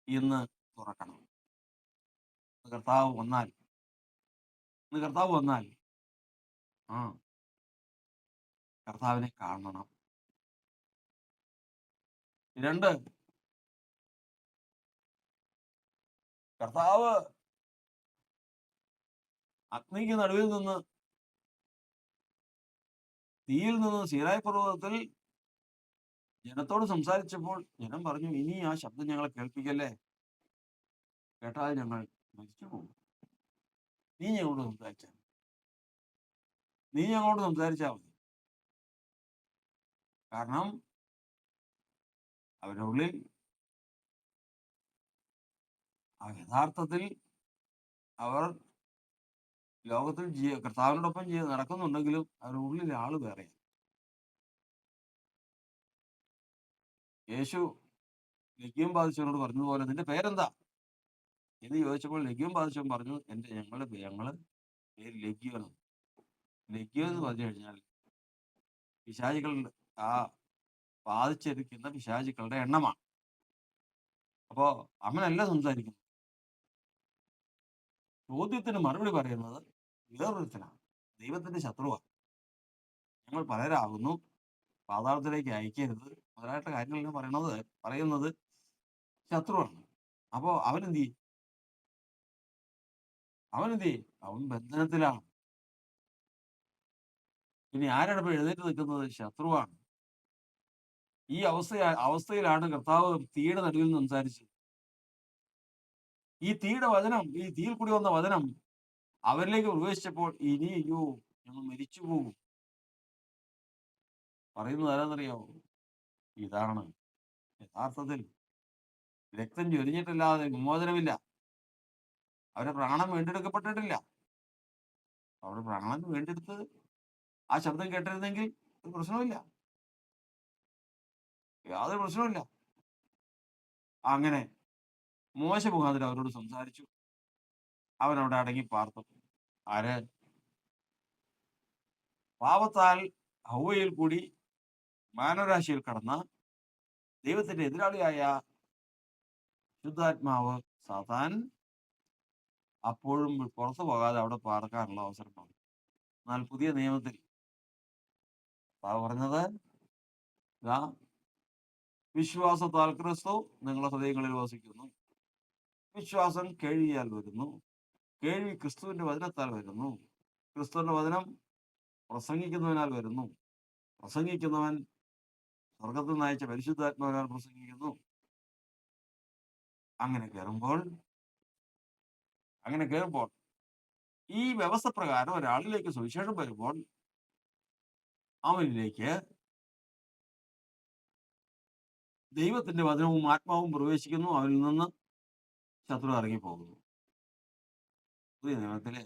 ഇന്ന് തുറക്കണം. കർത്താവ് വന്നാൽ ആ കർത്താവിനെ കാണണം. 2, കർത്താവ് അഗ്നിക്ക് നടുവിൽ നിന്ന്, തീയിൽ നിന്ന് സീനായി പർവ്വതത്തിൽ ജനത്തോട് സംസാരിച്ചപ്പോൾ ജനം പറഞ്ഞു, ഇനി ആ ശബ്ദം ഞങ്ങളെ കേൾപ്പിക്കല്ലേ, കേട്ടാൽ ഞങ്ങൾ മരിച്ചു പോകും. നീ ഞങ്ങളോട് സംസാരിച്ചാൽ മതി. കാരണം അവരുടെ ഉള്ളിൽ യഥാർത്ഥത്തിൽ അവർ ലോകത്തിൽ കർത്താവിനോടൊപ്പം നടക്കുന്നുണ്ടെങ്കിലും അവരുടെ ഉള്ളിൽ ആള് വേറെ. യേശു ലഗ്യം ബാധിച്ചവനോട് പറഞ്ഞതുപോലെ നിന്റെ പേരെന്താ എന്ന് ചോദിച്ചപ്പോൾ ലഗ്യം ബാധിച്ചവൻ പറഞ്ഞു, ഞങ്ങള് പേര് ലഗ്യോനാണ്. ലഗ്യോ എന്ന് പറഞ്ഞു കഴിഞ്ഞാൽ പിശാചികളുടെ ബാധിച്ചിരിക്കുന്ന പിശാചികളുടെ എണ്ണമാണ്. അപ്പോ അവനല്ല സംസാരിക്കുന്നത്. ചോദ്യത്തിന് മറുപടി പറയുന്നത് വേറൊരുത്തനാണ്, ദൈവത്തിന്റെ ശത്രുവാണ്. ഞങ്ങൾ പലരാകുന്നു, പാതാളത്തിലേക്ക് അയക്കരുത് മുതലായിട്ട് കാര്യങ്ങളെല്ലാം പറയുന്നത് ശത്രുവാണ്. അപ്പോ അവനെന്ത് ചെയ്യും? അവൻ ബന്ധനത്തിലാണ്. ഇനി ആരാണ് ഇപ്പൊ എഴുന്നേറ്റ് നിൽക്കുന്നത്? ശത്രുവാണ്. ഈ അവസ്ഥയിലാണ് കർത്താവ് തീയുടെ നടുവിൽ സംസാരിച്ചത്. ഈ തീയിൽ കൂടി വന്ന വചനം അവരിലേക്ക് പ്രവേശിച്ചപ്പോൾ ഇനി അയ്യോ ഞങ്ങൾ മരിച്ചു പോകും. പറയുന്നത് ആരാന്നറിയാമോ? ഇതാണ് യഥാർത്ഥത്തിൽ രക്തം ചൊരിഞ്ഞിട്ടല്ലാതെ വിമോചനമില്ല. അവരുടെ പ്രാണൻ വീണ്ടെടുക്കപ്പെട്ടിട്ടില്ല. അവരുടെ പ്രാണൻ വീണ്ടെടുത്ത് ആ ശബ്ദം കേട്ടിരുന്നെങ്കിൽ ഒരു പ്രശ്നമില്ല, യാതൊരു പ്രശ്നമില്ല. അങ്ങനെ മോശ മുഖാന്തരം അവരോട് സംസാരിച്ചു. അവൻ അവിടെ അടങ്ങി പാർത്തു. ആര്? പാപത്താൽ ഹൗവയിൽ കൂടി മാനവരാശിയിൽ കടന്ന ദൈവത്തിന്റെ എതിരാളിയായ ശുദ്ധാത്മാവ് സാത്താൻ അപ്പോഴും പുറത്തു പോകാതെ അവിടെ പാർക്കാനുള്ള അവസരമാണ്. എന്നാൽ പുതിയ നിയമത്തിൽ പറഞ്ഞത് വിശ്വാസത്താൽ ക്രിസ്തു നിങ്ങളുടെ ഹൃദയങ്ങളിൽ വസിക്കുന്നു. വിശ്വാസം കേൾവിയാൽ വരുന്നു, കേൾവി ക്രിസ്തുവിന്റെ വചനത്താൽ വരുന്നു, ക്രിസ്തുവിന്റെ വചനം പ്രസംഗിക്കുന്നവനാൽ വരുന്നു, പ്രസംഗിക്കുന്നവൻ സ്വർഗത്തിൽ നിന്ന് അയച്ച പരിശുദ്ധാത്മാവിനാൽ പ്രസംഗിക്കുന്നു. അങ്ങനെ കയറുമ്പോൾ ഈ വ്യവസ്ഥ പ്രകാരം ഒരാളിലേക്ക് സുവിശേഷം വരുമ്പോൾ അവനിലേക്ക് ദൈവത്തിന്റെ വചനവും ആത്മാവും പ്രവേശിക്കുന്നു. അവനിൽ നിന്ന് ശത്രു ഇറങ്ങിപ്പോകുന്നു. പുതിയ നിയമത്തിലെ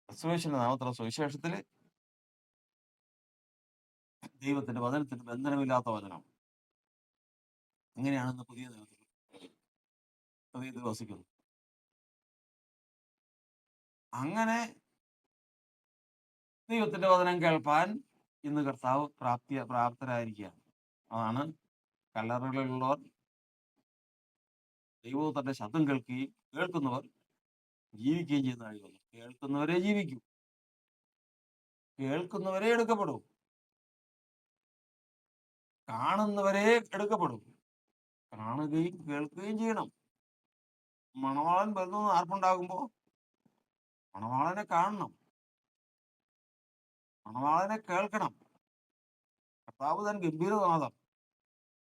ക്രിസ്തുയേശുവിന്റെ നാമത്തിലുള്ള സുവിശേഷത്തില് ദൈവത്തിന്റെ വചനത്തിന് ബന്ധനമില്ലാത്ത വചനം. അങ്ങനെയാണെന്ന് പുതിയ നിയമത്തിൽ വസിക്കുന്നു. അങ്ങനെ ദൈവത്തിന്റെ വചനം കേൾപ്പാൻ ഇന്ന് കർത്താവ് പ്രാപ്തരായിരിക്കുകയാണ്. അതാണ് കല്ലറകളിലുള്ളവർ ദൈവത്തിന്റെ ശബ്ദം കേൾക്കുന്നവർ ജീവിക്കുകയും ചെയ്യുന്ന കഴിയുന്നു. കേൾക്കുന്നവരെ ജീവിക്കൂ, കേൾക്കുന്നവരെ എടുക്കപ്പെടൂ, കാണുന്നവരെ എടുക്കപ്പെടും. കാണുകയും കേൾക്കുകയും ചെയ്യണം. മണവാളൻ വരുന്ന ആർപ്പുണ്ടാകുമ്പോ മണവാളനെ കാണണം, മണവാളനെ കേൾക്കണം. കർത്താവ് താൻ ഗംഭീരനാദം.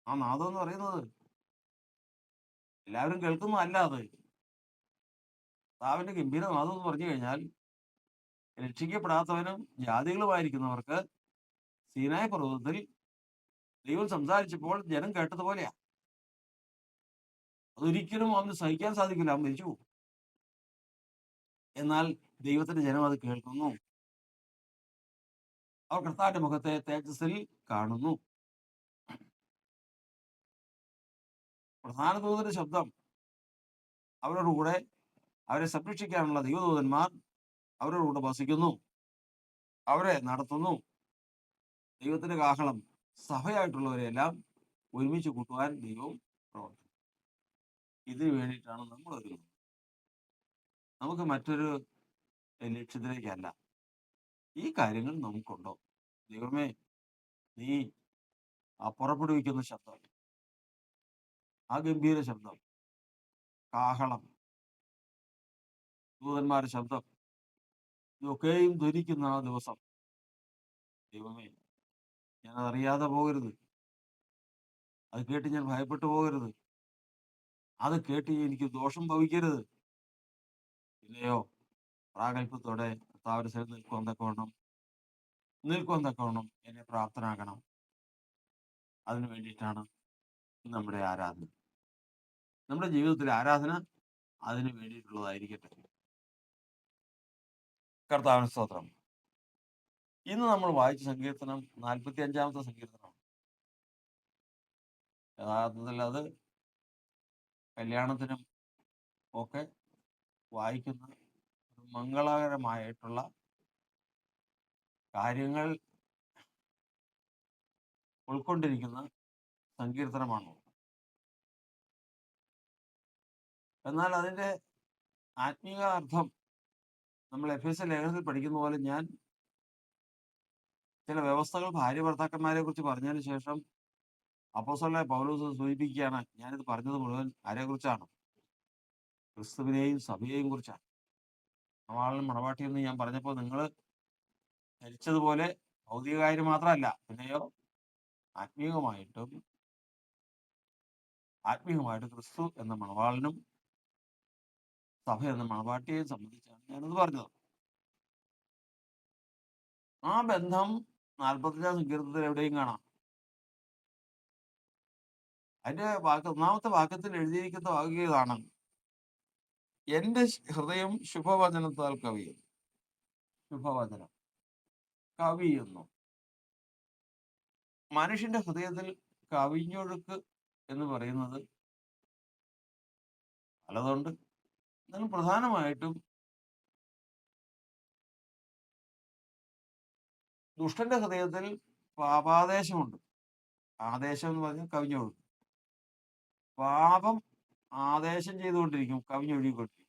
ആ നാദം എന്ന് പറയുന്നത് എല്ലാവരും കേൾക്കുന്നതല്ല അത്. കർത്താവിന്റെ ഗംഭീരനാദം എന്ന് പറഞ്ഞു കഴിഞ്ഞാൽ രക്ഷിക്കപ്പെടാത്തവനും ജാതികളുമായിരിക്കുന്നവർക്ക് സീനായി പർവ്വതത്തിൽ ദൈവം സംസാരിച്ചപ്പോൾ ജനം കേട്ടതുപോലെയാ. അതൊരിക്കലും അവന് സഹിക്കാൻ സാധിക്കില്ല, അവൻ മരിച്ചു പോകും. എന്നാൽ ദൈവത്തിന്റെ ജനം അത് കേൾക്കുന്നു. അവർ കർത്താവിന്റെ മുഖത്തെ തേജസ്സിൽ കാണുന്നു. പ്രധാന ദൂതന്റെ ശബ്ദം അവരുടെ കൂടെ, അവരെ സംരക്ഷിക്കാനുള്ള ദൈവദൂതന്മാർ അവരുടെ കൂടെ വസിക്കുന്നു, അവരെ നടത്തുന്നു. ദൈവത്തിന്റെ കാഹളം സഭയായിട്ടുള്ളവരെല്ലാം ഒരുമിച്ച് കൂട്ടുവാൻ ദൈവം പ്രവർത്തിക്കും. ഇതിനു വേണ്ടിയിട്ടാണ് നമ്മൾ ഒരുങ്ങുന്നത്. നമുക്ക് മറ്റൊരു ലക്ഷ്യത്തിലേക്കല്ല. ഈ കാര്യങ്ങൾ നമുക്കുണ്ടോ? ദൈവമേ, നീ ആ പുറപ്പെടുവിക്കുന്ന ശബ്ദം, ആ ഗംഭീര ശബ്ദം, കാഹളം, ദൂതന്മാരുടെ ശബ്ദം, ഇതൊക്കെയും ധ്വനിക്കുന്ന ആ ദിവസം, ദൈവമേ, ഞാൻ അറിയാതെ പോകരുത്. അത് കേട്ട് ഞാൻ ഭയപ്പെട്ടു പോകരുത്. അത് കേട്ട് എനിക്ക് ദോഷം ഭവിക്കരുത്. പിന്നെയോ പ്രാഗൽഭ്യത്തോടെ കർത്താവിന്റെ സന്നിധിയിൽ നിൽക്കുവാൻ തക്കവണ്ണം എന്നെ പ്രാപ്തനാക്കണം. അതിനു വേണ്ടിയിട്ടാണ് നമ്മുടെ ആരാധന. നമ്മുടെ ജീവിതത്തിലെ ആരാധന അതിനു വേണ്ടിയിട്ടുള്ളതായിരിക്കട്ടെ. കർത്താവിന് സ്തോത്രം. ഇന്ന് നമ്മൾ വായിച്ച സങ്കീർത്തനം 45-ാമത്തെ സങ്കീർത്തനമാണ്. യഥാർത്ഥത്തിൽ അത് കല്യാണത്തിനും ഒക്കെ വായിക്കുന്ന മംഗളകരമായിട്ടുള്ള കാര്യങ്ങൾ ഉൾക്കൊണ്ടിരിക്കുന്ന സങ്കീർത്തനമാണ്. എന്നാൽ അതിന്റെ ആത്മീയ അർത്ഥം നമ്മൾ എഫേസ്യ ലേഖനത്തിൽ പഠിക്കുന്ന പോലെ, ഞാൻ ചില വ്യവസ്ഥകൾ ഭാര്യ ഭർത്താക്കന്മാരെ കുറിച്ച് പറഞ്ഞതിന് ശേഷം അപ്പോസ്തലനായ പൗലോസ് സൂചിപ്പിക്കുകയാണ്, ഞാനിത് പറഞ്ഞത് മുഴുവൻ ആരെക്കുറിച്ചാണ്? ക്രിസ്തുവിനെയും സഭയെയും കുറിച്ചാണ്. മണവാളനും മണവാട്ടിയെന്ന് ഞാൻ പറഞ്ഞപ്പോൾ നിങ്ങൾ ധരിച്ചതുപോലെ ഭൗതിക കാര്യം മാത്രമല്ല, പിന്നെയോ ആത്മീയമായിട്ട് ക്രിസ്തു എന്ന മണവാളനും സഭ എന്ന മണവാട്ടിയെയും സംബന്ധിച്ചാണ് ഞാനത് പറഞ്ഞത്. ആ ബന്ധം 45-ാം സങ്കീർത്തനത്തിൽ എവിടെയും കാണാം. അതിന്റെ ഒന്നാമത്തെ വാക്യത്തിൽ എഴുതിയിരിക്കുന്ന വാക്യം ഇതാണ്: എന്റെ ഹൃദയം ശുഭവചനത്താൽ കവിയുന്നു. ശുഭവചനം കവിയുന്നു. മനുഷ്യന്റെ ഹൃദയത്തിൽ കവിഞ്ഞൊഴുക്ക് എന്ന് പറയുന്നത് പലതുണ്ട്. എന്നാലും പ്രധാനമായിട്ടും ദുഷ്ടന്റെ ഹൃദയത്തിൽ പാപാദേശമുണ്ട്. ആദേശം എന്ന് പറഞ്ഞാൽ കവിഞ്ഞൊഴുക്ക്. പാപം ആദേശം ചെയ്തുകൊണ്ടിരിക്കും, കവിഞ്ഞൊഴുകിക്കൊണ്ടിരിക്കും.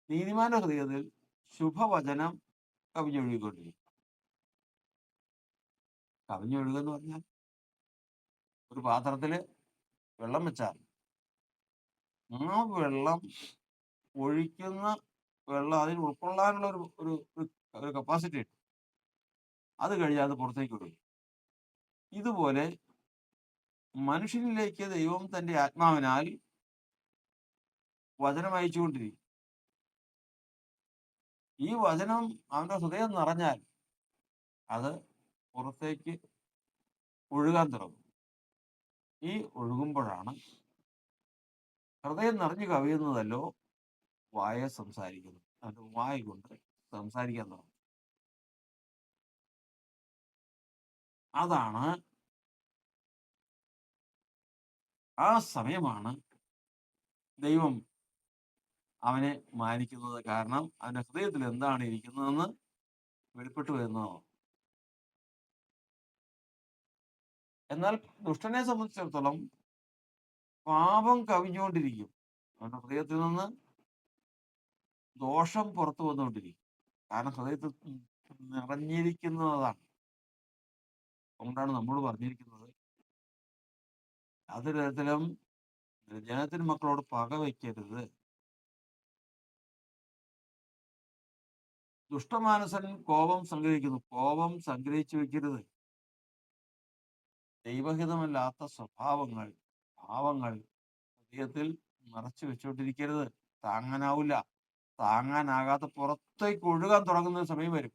നീതിമാന്റെ ഹൃദയത്തിൽ ശുഭവചനം കവിഞ്ഞൊഴുകിക്കൊണ്ടിരിക്കും. കവിഞ്ഞൊഴുകെന്ന് പറഞ്ഞാൽ ഒരു പാത്രത്തില് വെള്ളം വെച്ചാൽ ആ വെള്ളം ഒഴിക്കുന്ന വെള്ളം അതിന് ഉൾക്കൊള്ളാനുള്ള ഒരു കപ്പാസിറ്റി ഉണ്ട്. അത് കഴിഞ്ഞാൽ അത് പുറത്തേക്ക് വിടും. ഇതുപോലെ മനുഷ്യനിലേക്ക് ദൈവം തന്റെ ആത്മാവിനാൽ വചനം അയച്ചുകൊണ്ടിരിക്കും. ഈ വചനം അവന്റെ ഹൃദയം നിറഞ്ഞാൽ അത് പുറത്തേക്ക് ഒഴുകാൻ തുടങ്ങും. ഈ ഒഴുകുമ്പോഴാണ് ഹൃദയം നിറഞ്ഞു കവിയുന്നതല്ലോ വായ സംസാരിക്കുന്നത്. അവന്റെ വായ കൊണ്ട് സംസാരിക്കാൻ തുടങ്ങും. അതാണ് ആ സമയമാണ് ദൈവം അവനെ മാനിക്കുന്നത്. കാരണം അവന്റെ ഹൃദയത്തിൽ എന്താണ് ഇരിക്കുന്നതെന്ന് വെളിപ്പെട്ടു വരുന്നതാണ്. എന്നാൽ ദുഷ്ടനെ സംബന്ധിച്ചിടത്തോളം പാപം കവിഞ്ഞുകൊണ്ടിരിക്കും. അവന്റെ ഹൃദയത്തിൽ നിന്ന് ദോഷം പുറത്തു വന്നുകൊണ്ടിരിക്കും. കാരണം ഹൃദയത്തിൽ നിറഞ്ഞിരിക്കുന്നതാണ്. അതുകൊണ്ടാണ് നമ്മൾ പറഞ്ഞിരിക്കുന്നത്, യാതൊരു തരത്തിലും ജനത്തിന് മക്കളോട് പക വയ്ക്കരുത്. ദുഷ്ടമാനസൻ കോപം സംഗ്രഹിക്കുന്നു. കോപം സംഗ്രഹിച്ചു വെക്കരുത്. ദൈവഹിതമല്ലാത്ത സ്വഭാവങ്ങൾ, ഭാവങ്ങൾ ഹൃദയത്തിൽ നിറച്ചു വെച്ചോണ്ടിരിക്കരുത്. താങ്ങാനാവൂല. താങ്ങാനാകാതെ പുറത്തേക്ക് ഒഴുകാൻ തുടങ്ങുന്ന ഒരു സമയം വരും.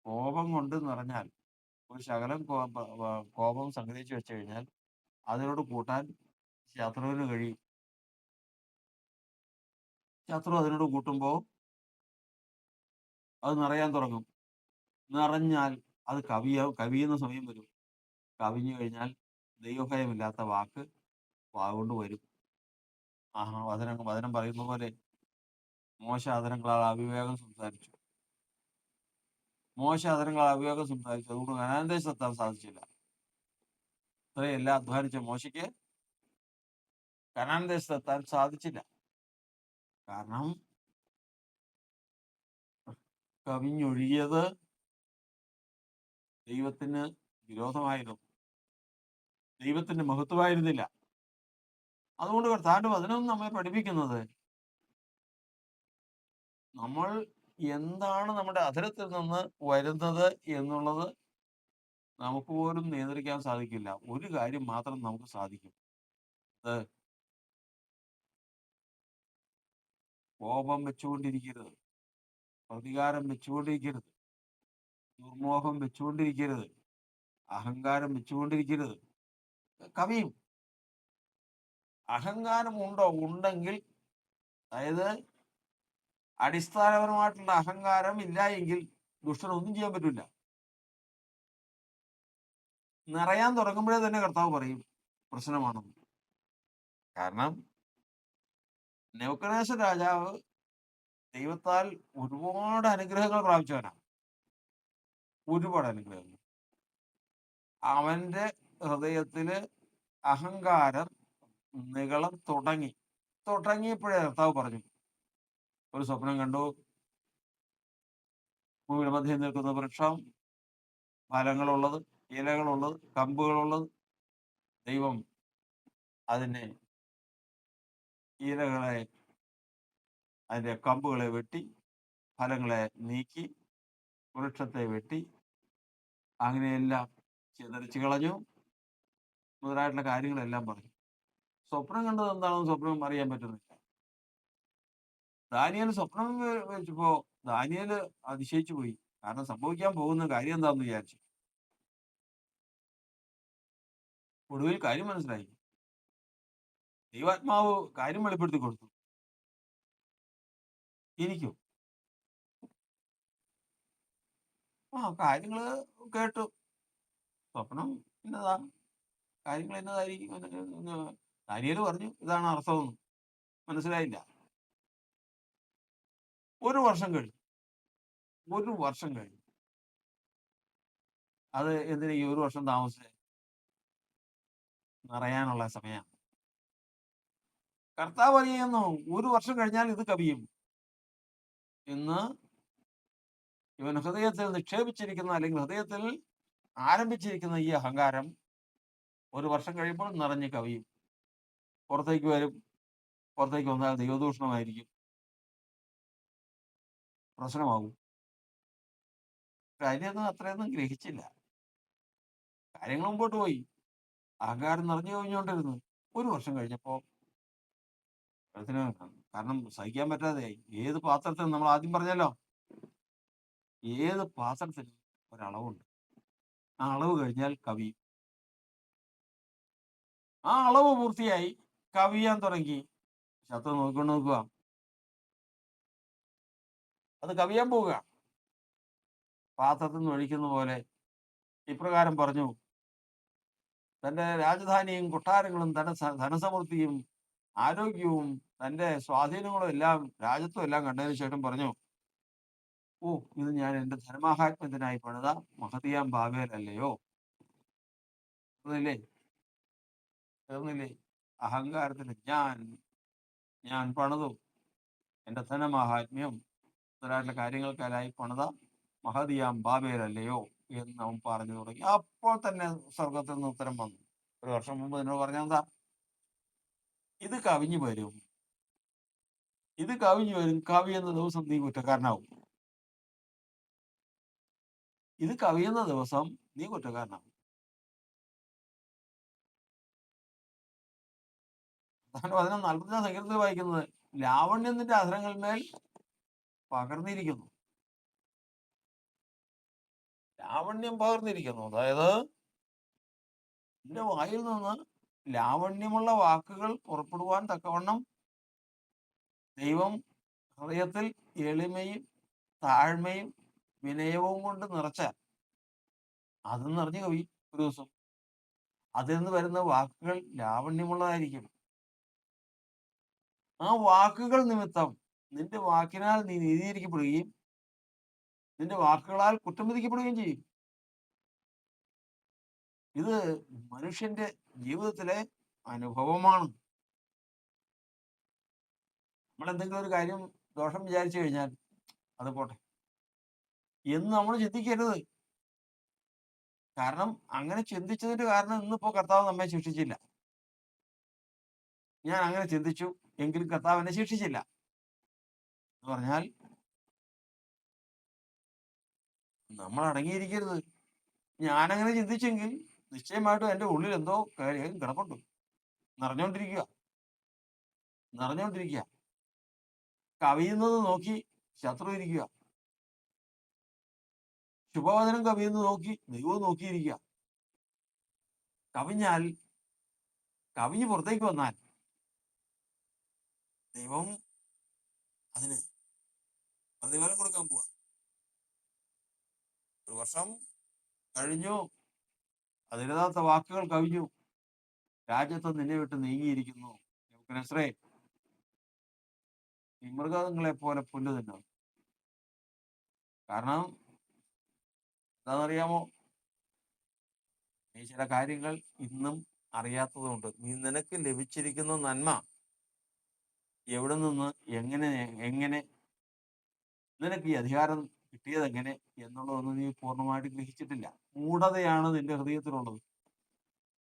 കോപം കൊണ്ട് നിറഞ്ഞാൽ, ഒരു ശകലം കോപം സംഗ്രഹിച്ചു വെച്ച് കഴിഞ്ഞാൽ അതിനോട് കൂട്ടാൻ ശത്രുവിന് കഴിയും. ശത്രു അതിനോട് കൂട്ടുമ്പോൾ അത് നിറയാൻ തുടങ്ങും. നിറഞ്ഞാൽ അത് കവിയുന്ന സമയം വരും. കവിഞ്ഞു കഴിഞ്ഞാൽ ദൈവഭയമില്ലാത്ത വാക്ക് വാഗൊണ്ട് വരും. വചനം പറയുന്ന പോലെ മോശ അധരങ്ങളാൽ അവിവേകം സംസാരിച്ചു. അതുകൊണ്ട് കനാൻ ദേശത്തെത്താൻ സാധിച്ചില്ല. ഇത്രയെല്ലാം അധ്വാനിച്ച മോശയ്ക്ക് കനാൻ ദേശത്തെത്താൻ സാധിച്ചില്ല. കാരണം കവിഞ്ഞൊഴുകിയത് ദൈവത്തിന് വിരോധമായിരുന്നു. ദൈവത്തിന്റെ മഹത്വമായിരുന്നില്ല. അതുകൊണ്ട് കർത്താവിന്റെ വചനം നമ്മെ പഠിപ്പിക്കുന്നത്, നമ്മൾ എന്താണ് നമ്മുടെ അധരത്തിൽ നിന്ന് വരുന്നത് എന്നുള്ളത് നമുക്ക് പോലും നിയന്ത്രിക്കാൻ സാധിക്കില്ല. ഒരു കാര്യം മാത്രം നമുക്ക് സാധിക്കും. അത് കോപം വെച്ചുകൊണ്ടിരിക്കരുത്, പ്രതികാരം വെച്ചുകൊണ്ടിരിക്കരുത്, ദുർമോഹം വെച്ചുകൊണ്ടിരിക്കരുത്, അഹങ്കാരം വെച്ചുകൊണ്ടിരിക്കരുത്. കവിയും. അഹങ്കാരം ഉണ്ടെങ്കിൽ, അതായത് അടിസ്ഥാനപരമായിട്ടുള്ള അഹങ്കാരം ഇല്ല എങ്കിൽ ദുഷ്ടനൊന്നും ചെയ്യാൻ പറ്റില്ല. നിറയാൻ തുടങ്ങുമ്പോഴേ തന്നെ കർത്താവ് പറയും പ്രശ്നമാണെന്ന്. കാരണം നെബൂഖദ്നേസർ രാജാവ് ദൈവത്താൽ ഒരുപാട് അനുഗ്രഹങ്ങൾ പ്രാപിച്ചവനാണ്. ഒരുപാട് അനുഗ്രഹങ്ങൾ. അവന്റെ ഹൃദയത്തില് അഹങ്കാരം നികളം തുടങ്ങിയപ്പോഴേ കർത്താവ് പറഞ്ഞു, ഒരു സ്വപ്നം കണ്ടു. ഭൂമിയുടെ മധ്യം നിൽക്കുന്ന വൃക്ഷം, ഫലങ്ങളുള്ളത്, ഇലകളുള്ളത്, കമ്പുകളുള്ളത്. ദൈവം അതിന്റെ ഇലകളെ, അതിന്റെ കമ്പുകളെ വെട്ടി, ഫലങ്ങളെ നീക്കി, വൃക്ഷത്തെ വെട്ടി, അങ്ങനെയെല്ലാം ചിതറിച്ചു കളഞ്ഞു. മുതലായിട്ടുള്ള കാര്യങ്ങളെല്ലാം പറഞ്ഞു. സ്വപ്നം കണ്ടത് എന്താണെന്ന് സ്വപ്നം അറിയാൻ പറ്റുന്നില്ല. ദാനിയേൽ സ്വപ്നം വെച്ചപ്പോ ദാനിയേൽ അതിശയിച്ചു പോയി. കാരണം സംഭവിക്കാൻ പോകുന്ന കാര്യം എന്താണെന്ന് വിചാരിച്ചു. ഒടുവിൽ കാര്യം മനസ്സിലായി. ദൈവാത്മാവ് കാര്യം വെളിപ്പെടുത്തി കൊടുത്തു. ഇരിക്കും. കാര്യങ്ങള് കേട്ടു. സ്വപ്നം എന്നതാ, കാര്യങ്ങൾ എന്നതായിരിക്കും. ദാനിയേൽ പറഞ്ഞു ഇതാണ് അർത്ഥമെന്ന്. മനസ്സിലായില്ല. ഒരു വർഷം കഴിഞ്ഞു. അത് എന്തിനാ ഈ ഒരു വർഷം താമസിച്ചത്? നിറയാനുള്ള സമയമാണ്. കർത്താവ് പറയുന്നു, ഒരു വർഷം കഴിഞ്ഞാൽ ഇത് കവിയും. ഇന്ന് ഇവൻ ഹൃദയത്തിൽ നിക്ഷേപിച്ചിരിക്കുന്ന, അല്ലെങ്കിൽ ഹൃദയത്തിൽ ആരംഭിച്ചിരിക്കുന്ന ഈ അഹങ്കാരം ഒരു വർഷം കഴിയുമ്പോൾ നിറഞ്ഞ് കവിയും. പുറത്തേക്ക് വരും. പുറത്തേക്ക് വന്നാൽ ദൈവദൂഷണമായിരിക്കും, പ്രശ്നമാകും. കാര്യമൊന്നും അത്രയൊന്നും ഗ്രഹിച്ചില്ല. കാര്യങ്ങൾ മുമ്പോട്ട് പോയി. അഹങ്കാരം നിറഞ്ഞു കഴിഞ്ഞുകൊണ്ടിരുന്നു. ഒരു വർഷം കഴിഞ്ഞപ്പോ കാരണം സഹിക്കാൻ പറ്റാതെ, ഏത് പാത്രത്തിനും, നമ്മൾ ആദ്യം പറഞ്ഞല്ലോ, ഏത് പാത്രത്തിനും ഒരളവുണ്ട്. ആ അളവ് കഴിഞ്ഞാൽ കവിയും. ആ അളവ് പൂർത്തിയായി, കവിയാൻ തുടങ്ങി. ശത്രു നോക്കിക്കൊണ്ട് നോക്കുക, അത് കവിയാൻ പോവുക. പാത്രത്തിൽ നിന്ന് ഒഴിക്കുന്ന പോലെ ഇപ്രകാരം പറഞ്ഞു. തന്റെ രാജധാനിയും കൊട്ടാരങ്ങളും, തന്റെ ധനസമൃദ്ധിയും ആരോഗ്യവും തന്റെ സ്വാധീനങ്ങളും എല്ലാം, രാജ്യത്വം എല്ലാം കണ്ടതിന് ശേഷം പറഞ്ഞു, ഇത് ഞാൻ എന്റെ ധനമാഹാത്മ്യത്തിനായി പണിത മഹതിയാം ബാബേലല്ലയോ. തീർന്നില്ലേ? അഹങ്കാരത്തിന് ഞാൻ പണിതു എന്റെ ധനമാഹാത്മ്യം മുതലായിട്ടുള്ള കാര്യങ്ങൾക്കായി പണിത മഹതിയാം ബാബേലല്ലയോ എന്ന് അവൻ പറഞ്ഞു തുടങ്ങി. അപ്പോൾ തന്നെ സ്വർഗത്തിൽ നിന്ന് ഉത്തരം വന്നു. ഒരു വർഷം മുമ്പ് എന്നോട് പറഞ്ഞെന്താ? ഇത് കവിഞ്ഞു വരും. കവിയുന്ന ദിവസം നീ കുറ്റക്കാരനാവും. ഇത് കവിയുന്ന ദിവസം നീ കുറ്റക്കാരനാവും. കർത്താവിന്റെ വചനം 44 സങ്കീർത്തനത്തിൽ വായിക്കുന്നത് ലാവണ്യം നിന്റെ അധരങ്ങളിന്മേൽ പകർന്നിരിക്കുന്നു. ലാവണ്യം പകർന്നിരിക്കുന്നു. അതായത് നിന്റെ വായിൽ നിന്ന് ലാവണ്യമുള്ള വാക്കുകൾ പുറപ്പെടുവാൻ തക്കവണ്ണം ദൈവം ഹൃദയത്തിൽ എളിമയും താഴ്മയും വിനയവും കൊണ്ട് നിറച്ചാൽ അത് നിറഞ്ഞു കവി ഒരു ദിവസം അതിൽ നിന്ന് വരുന്ന വാക്കുകൾ ലാവണ്യമുള്ളതായിരിക്കും. ആ വാക്കുകൾ നിമിത്തം നിന്റെ വാക്കിനാൽ നീ നീതീകരിക്കപ്പെടുകയും നിന്റെ വാക്കുകളാൽ കുറ്റം വിധിക്കപ്പെടുകയും ചെയ്യും. ഇത് മനുഷ്യന്റെ ജീവിതത്തിലെ അനുഭവമാണ്. നമ്മൾ എന്തെങ്കിലും ഒരു കാര്യം ദോഷം വിചാരിച്ചു കഴിഞ്ഞാൽ അത് പോട്ടെ എന്ന് നമ്മൾ ചിന്തിക്കരുത്. കാരണം അങ്ങനെ ചിന്തിച്ചതിന്റെ കാരണം ഇന്നിപ്പോ കർത്താവ് നമ്മെ ശിക്ഷിച്ചില്ല. ഞാൻ അങ്ങനെ ചിന്തിച്ചു എങ്കിലും കർത്താവ് എന്നെ ശിക്ഷിച്ചില്ല എന്ന് പറഞ്ഞാൽ നമ്മൾ അടങ്ങിയിരിക്കരുത്. ഞാനങ്ങനെ ചിന്തിച്ചെങ്കിൽ നിശ്ചയമായിട്ടും എൻ്റെ ഉള്ളിൽ എന്തോ കാര്യം കിടപ്പുണ്ട്. നിറഞ്ഞോണ്ടിരിക്കുക. കവിയുന്നത് നോക്കി ശത്രു ഇരിക്കുക. ശുഭവചനം കവിയുന്നത് നോക്കി ദൈവവും നോക്കിയിരിക്കുക. കവിഞ്ഞ് പുറത്തേക്ക് വന്നാൽ ദൈവം അതിന് പ്രതിഫലം കൊടുക്കാൻ പോവാ. ഒരു വർഷം കഴിഞ്ഞു, അതിലെതാത്ത വാക്കുകൾ കവിഞ്ഞു, രാജ്യത്ത് നിന്നെ വിട്ട് നീങ്ങിയിരിക്കുന്നു. നെബൂഖദ്നേസറേ, ഈ മൃഗങ്ങളെ പോലെ പുല്ല് തിന്നു. കാരണം എന്താണെന്നറിയാമോ? നീ ചില കാര്യങ്ങൾ ഇന്നും അറിയാത്തതുകൊണ്ട് നീ നിനക്ക് ലഭിച്ചിരിക്കുന്ന നന്മ എവിടെ നിന്ന് എങ്ങനെ നിനക്ക് ഈ അധികാരം കിട്ടിയത് എങ്ങനെ എന്നുള്ളതൊന്നും നീ പൂർണ്ണമായിട്ട് ഗ്രഹിച്ചിട്ടില്ല. മൂഢതയാണ് നിന്റെ ഹൃദയത്തിലുള്ളത്.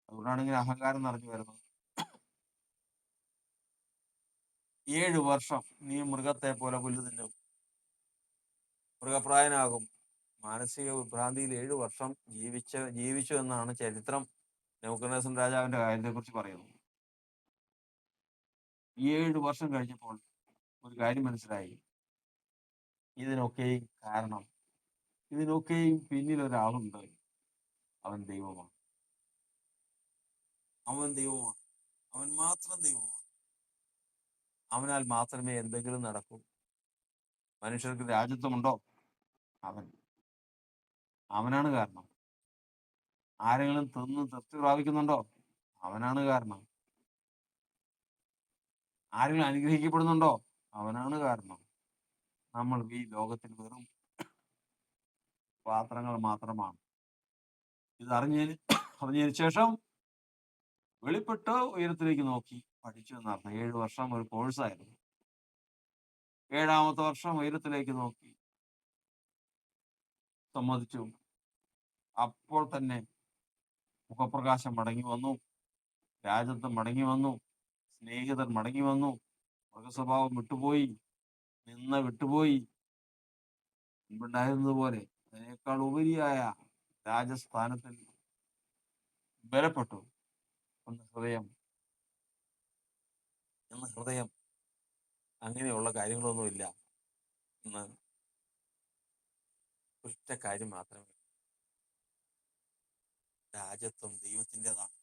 അതുകൊണ്ടാണ് ഇങ്ങനെ അഹങ്കാരം നിറഞ്ഞു വരുന്നത്. 7 വർഷം നീ മൃഗത്തെ പോലെ പുല്ല് തിന്നും, മൃഗപ്രായനാകും. മാനസിക വിഭ്രാന്തിയിൽ 7 വർഷം ജീവിച്ചു എന്നാണ് ചരിത്രം നെബൂഖദ്നേസർ രാജാവിന്റെ കാര്യത്തെ കുറിച്ച് പറയുന്നത്. 7 വർഷം കഴിഞ്ഞപ്പോൾ ഒരു കാര്യം മനസ്സിലായി. ഇതിനൊക്കെയും കാരണം, ഇതിനൊക്കെയും പിന്നിൽ ഒരാളുണ്ട്. അവൻ ദൈവമാണ്. അവൻ മാത്രം ദൈവമാണ്. അവനാൽ മാത്രമേ എന്തെങ്കിലും നടക്കൂ. മനുഷ്യർക്ക് രാജ്യത്വമുണ്ടോ? അവനാണ് കാരണം. ആരെങ്കിലും തിന്ന് തൃപ്തി പ്രാപിക്കുന്നുണ്ടോ? അവനാണ് കാരണം. ആരെങ്കിലും അനുഗ്രഹിക്കപ്പെടുന്നുണ്ടോ? അവനാണ് കാരണം. നമ്മൾ ഈ ലോകത്തിൽ വെറും പാത്രങ്ങൾ മാത്രമാണ്. ഇത് അറിഞ്ഞതിന് ശേഷം വെളിപ്പെട്ട് ഉയരത്തിലേക്ക് നോക്കി പഠിച്ചു എന്നർത്ഥം. 7 വർഷം ഒരു കോഴ്സായിരുന്നു. 7ാമത്തെ വർഷം ഉയരത്തിലേക്ക് നോക്കി സമ്മതിച്ചു. അപ്പോൾ തന്നെ മുഖപ്രകാശം മടങ്ങി വന്നു, രാജ്യത്വം മടങ്ങി വന്നു, സ്നേഹിതർ മടങ്ങി വന്നു, മൃഗസ്വഭാവം വിട്ടുപോയി, വിട്ടുപോയി. മുൻപുണ്ടായിരുന്നത് പോലെ അതിനേക്കാൾ ഉപരിയായ രാജസ്ഥാനത്തിൽ ബലപ്പെട്ടു. ഹൃദയം അങ്ങനെയുള്ള കാര്യങ്ങളൊന്നുമില്ല എന്ന് ഒറ്റ കാര്യം മാത്രമേ, രാജ്യത്വം ദൈവത്തിൻ്റെതാണ്,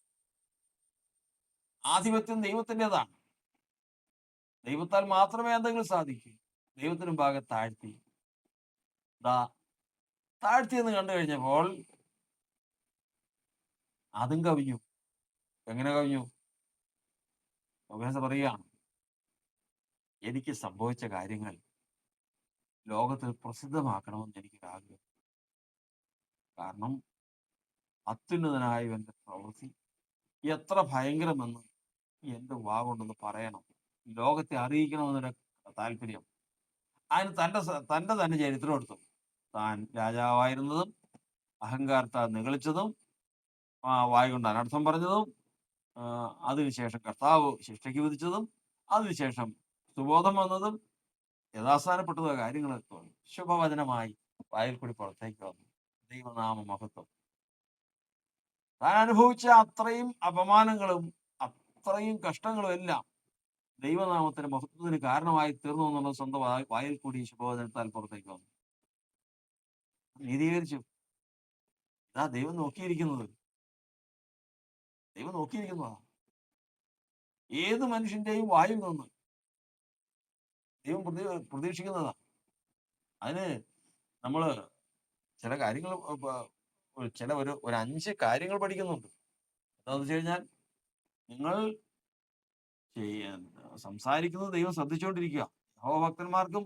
ആധിപത്യം ദൈവത്തിൻ്റെതാണ്. ദൈവത്താൽ മാത്രമേ എന്തെങ്കിലും സാധിക്കൂ. ദൈവത്തിന് ഭാഗം താഴ്ത്തിയെന്ന് കണ്ടു കഴിഞ്ഞപ്പോൾ അതും കവിഞ്ഞു. എങ്ങനെ കവിഞ്ഞു? പറയുകയാണ്, എനിക്ക് സംഭവിച്ച കാര്യങ്ങൾ ലോകത്തിൽ പ്രസിദ്ധമാക്കണമെന്ന് എനിക്കൊരാഗ്രഹം. കാരണം അത്യുന്നതനായവന്റെ പ്രവൃത്തി എത്ര ഭയങ്കരമെന്ന് എൻ്റെ കൊണ്ടൊന്ന് പറയണം, ലോകത്തെ അറിയിക്കണമെന്നൊരു താല്പര്യം. അതിന് തൻ്റെ തന്നെ ചരിത്രം എടുത്തു. താൻ രാജാവായിരുന്നതും അഹങ്കാരത്താൽ നിഗളിച്ചതും വായ കൊണ്ട് അനർത്ഥം പറഞ്ഞതും അതിനുശേഷം കർത്താവ് ശിക്ഷയ്ക്ക് വിധിച്ചതും അതിനുശേഷം സുബോധം വന്നതും യഥാസ്ഥാനപ്പെട്ടതുമായ കാര്യങ്ങളൊക്കെ ശുഭവചനമായി വായിൽ കൂടി പുറത്തേക്ക് വന്നു. ദൈവനാമ മഹത്വം. താൻ അനുഭവിച്ച അത്രയും അപമാനങ്ങളും അത്രയും കഷ്ടങ്ങളും എല്ലാം ദൈവനാമത്തിന് മഹത്വത്തിന് കാരണമായി തീർന്നു എന്നുള്ളത് സ്വന്തം വായിൽ കൂടി ശുഭവചനത്താൽ പുറത്തേക്ക് വന്നു. നീതീകരിച്ചു. ഇതാ ദൈവം നോക്കിയിരിക്കുന്നത്. ദൈവം നോക്കിയിരിക്കുന്നതാ. ഏത് മനുഷ്യന്റെയും വായിൽ നിന്ന് ദൈവം പ്രതീക്ഷിക്കുന്നതാ. അതിന് നമ്മള് ചില കാര്യങ്ങൾ ചില ഒരു 5 കാര്യങ്ങൾ പഠിക്കുന്നുണ്ട്. എന്താണെന്ന് വെച്ച് കഴിഞ്ഞാൽ, നിങ്ങൾ സംസാരിക്കുന്നത് ദൈവം ശ്രദ്ധിച്ചുകൊണ്ടിരിക്കുക. യഹോവഭക്തന്മാർക്കും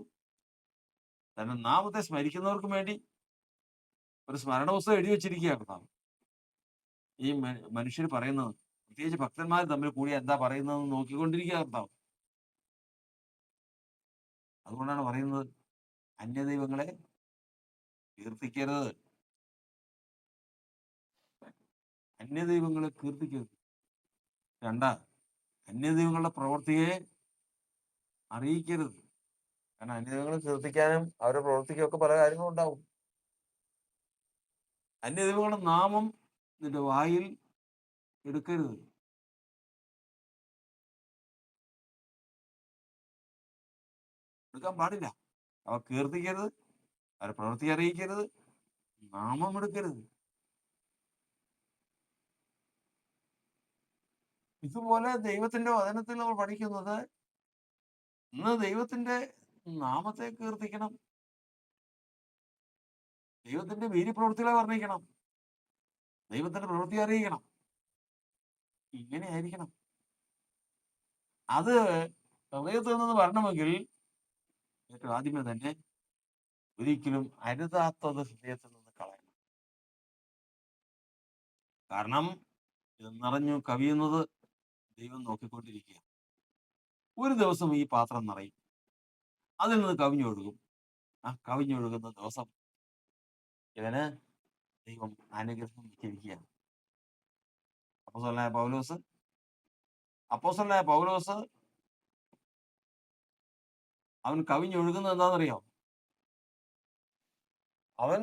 തന്റെ നാമത്തെ സ്മരിക്കുന്നവർക്കും വേണ്ടി ഒരു സ്മരണ പുസ്തകം എഴുതി വെച്ചിരിക്കുക കർത്താവ്. ഈ മനുഷ്യർ പറയുന്നത്, പ്രത്യേകിച്ച് ഭക്തന്മാർ തമ്മിൽ കൂടി എന്താ പറയുന്നതെന്ന് നോക്കിക്കൊണ്ടിരിക്കുക കർത്താവ്. അതുകൊണ്ടാണ് പറയുന്നത്, അന്യദൈവങ്ങളെ കീർത്തിക്കരുത്. അന്യദൈവങ്ങളെ കീർത്തിക്കരുത്. 2, അന്യദൈവങ്ങളുടെ പ്രവൃത്തിയെ അറിയിക്കരുത്. കാരണം അന്യദൈവങ്ങളെ കീർത്തിക്കാനും അവരുടെ പ്രവർത്തിക്കും ഒക്കെ പല കാര്യങ്ങളും ഉണ്ടാവും. അന്യദൈവങ്ങളുടെ നാമം നിന്റെ വായിൽ എടുക്കരുത്. എടുക്കാൻ പാടില്ല. അവ കീർത്തിക്കരുത്, അവരുടെ പ്രവൃത്തി അറിയിക്കരുത്, നാമം എടുക്കരുത്. ഇതുപോലെ ദൈവത്തിന്റെ വചനത്തിൽ നമ്മൾ പഠിക്കുന്നത്, ഇന്ന് ദൈവത്തിന്റെ നാമത്തെ കീർത്തിക്കണം, ദൈവത്തിന്റെ വീര്യപ്രവൃത്തികളെ വർണ്ണിക്കണം, ദൈവത്തിന്റെ പ്രവൃത്തി അറിയിക്കണം. ഇങ്ങനെ ആയിരിക്കണം. അത് ഹൃദയത്തിൽ നിന്ന് വരണമെങ്കിൽ ഏറ്റവും ആദ്യമേ തന്നെ ഒരിക്കലും അരുതാത്തത് ഹൃദയത്തിൽ നിന്ന് കളയണം. കാരണം ഇത് നിറഞ്ഞു കവിയുന്നത് ദൈവം നോക്കിക്കൊണ്ടിരിക്കുക. ഒരു ദിവസം ഈ പാത്രം നിറയും, അതിൽ നിന്ന് കവിഞ്ഞൊഴുകും. ആ കവിഞ്ഞൊഴുകുന്ന ദിവസം ഇവന് ദൈവം അനുഗ്രഹം വെച്ചിരിക്കുകയാണ്. അപ്പോസ്തലനായ പൗലോസ് അവൻ കവിഞ്ഞൊഴുകുന്നത് എന്താണെന്നറിയോ? അവൻ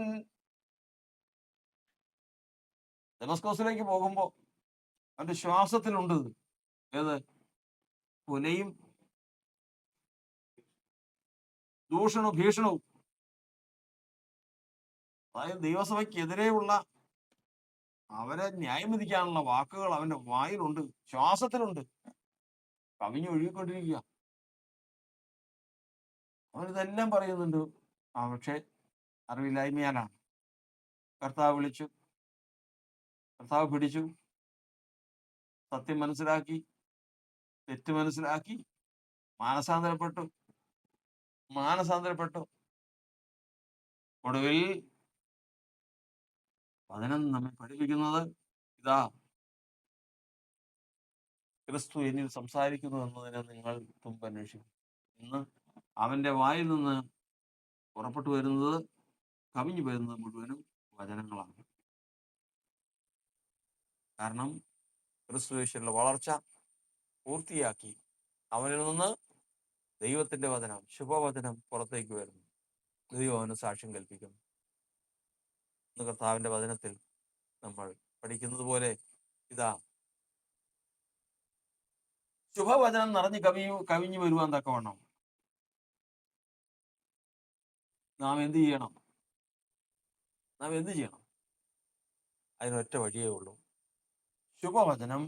ദമസ്കോസിലേക്ക് പോകുമ്പോ അവന്റെ ശ്വാസത്തിലുണ്ട് ഏത്? കൊലയും ദൂഷണവും ഭീഷണവും. അതായത് ദൈവസഭയ്ക്കെതിരെയുള്ള അവരെ ന്യായം വിധിക്കാനുള്ള വാക്കുകൾ അവന്റെ വായിലുണ്ട്, ശ്വാസത്തിലുണ്ട്, കവിഞ്ഞൊഴുകിക്കൊണ്ടിരിക്കുക. അവനിതെല്ലാം പറയുന്നുണ്ട്. പക്ഷെ അറിവില്ലായ്മയാലാണ്. കർത്താവ് വിളിച്ചു, കർത്താവ് പിടിച്ചു, സത്യം മനസ്സിലാക്കി, തെറ്റ് മനസ്സിലാക്കി, മാനസാന്തരപ്പെട്ടു. ഒടുവിൽ വചനം നമ്മെ പഠിപ്പിക്കുന്നത് ഇതാ, ക്രിസ്തു എന്നിൽ സംസാരിക്കുന്നു എന്നതിനെ നിങ്ങൾ തുമ്പന്വേഷിക്കും. ഇന്ന് അവന്റെ വായിൽ നിന്ന് പുറപ്പെട്ടു വരുന്നത്, കവിഞ്ഞു വരുന്നത് മുഴുവനും വചനങ്ങളാണ്. കാരണം ക്രിസ്തുയേശുവിലുള്ള വളർച്ച പൂർത്തിയാക്കി അവനിൽ നിന്ന് ദൈവത്തിന്റെ വചനം, ശുഭവചനം പുറത്തേക്ക് വരുന്നു. ദൈവം അവന് സാക്ഷ്യം കൽപ്പിക്കുന്നു. ഇന്ന് കർത്താവിന്റെ വചനത്തിൽ നമ്മൾ പഠിക്കുന്നത് പോലെ ഇതാ, ശുഭവചനം നിറഞ്ഞ് കവിഞ്ഞു വരുവാൻ തക്കവണ്ണം നാം എന്ത് ചെയ്യണം? അതിനൊറ്റ വഴിയേ ഉള്ളൂ. ശുഭവചനം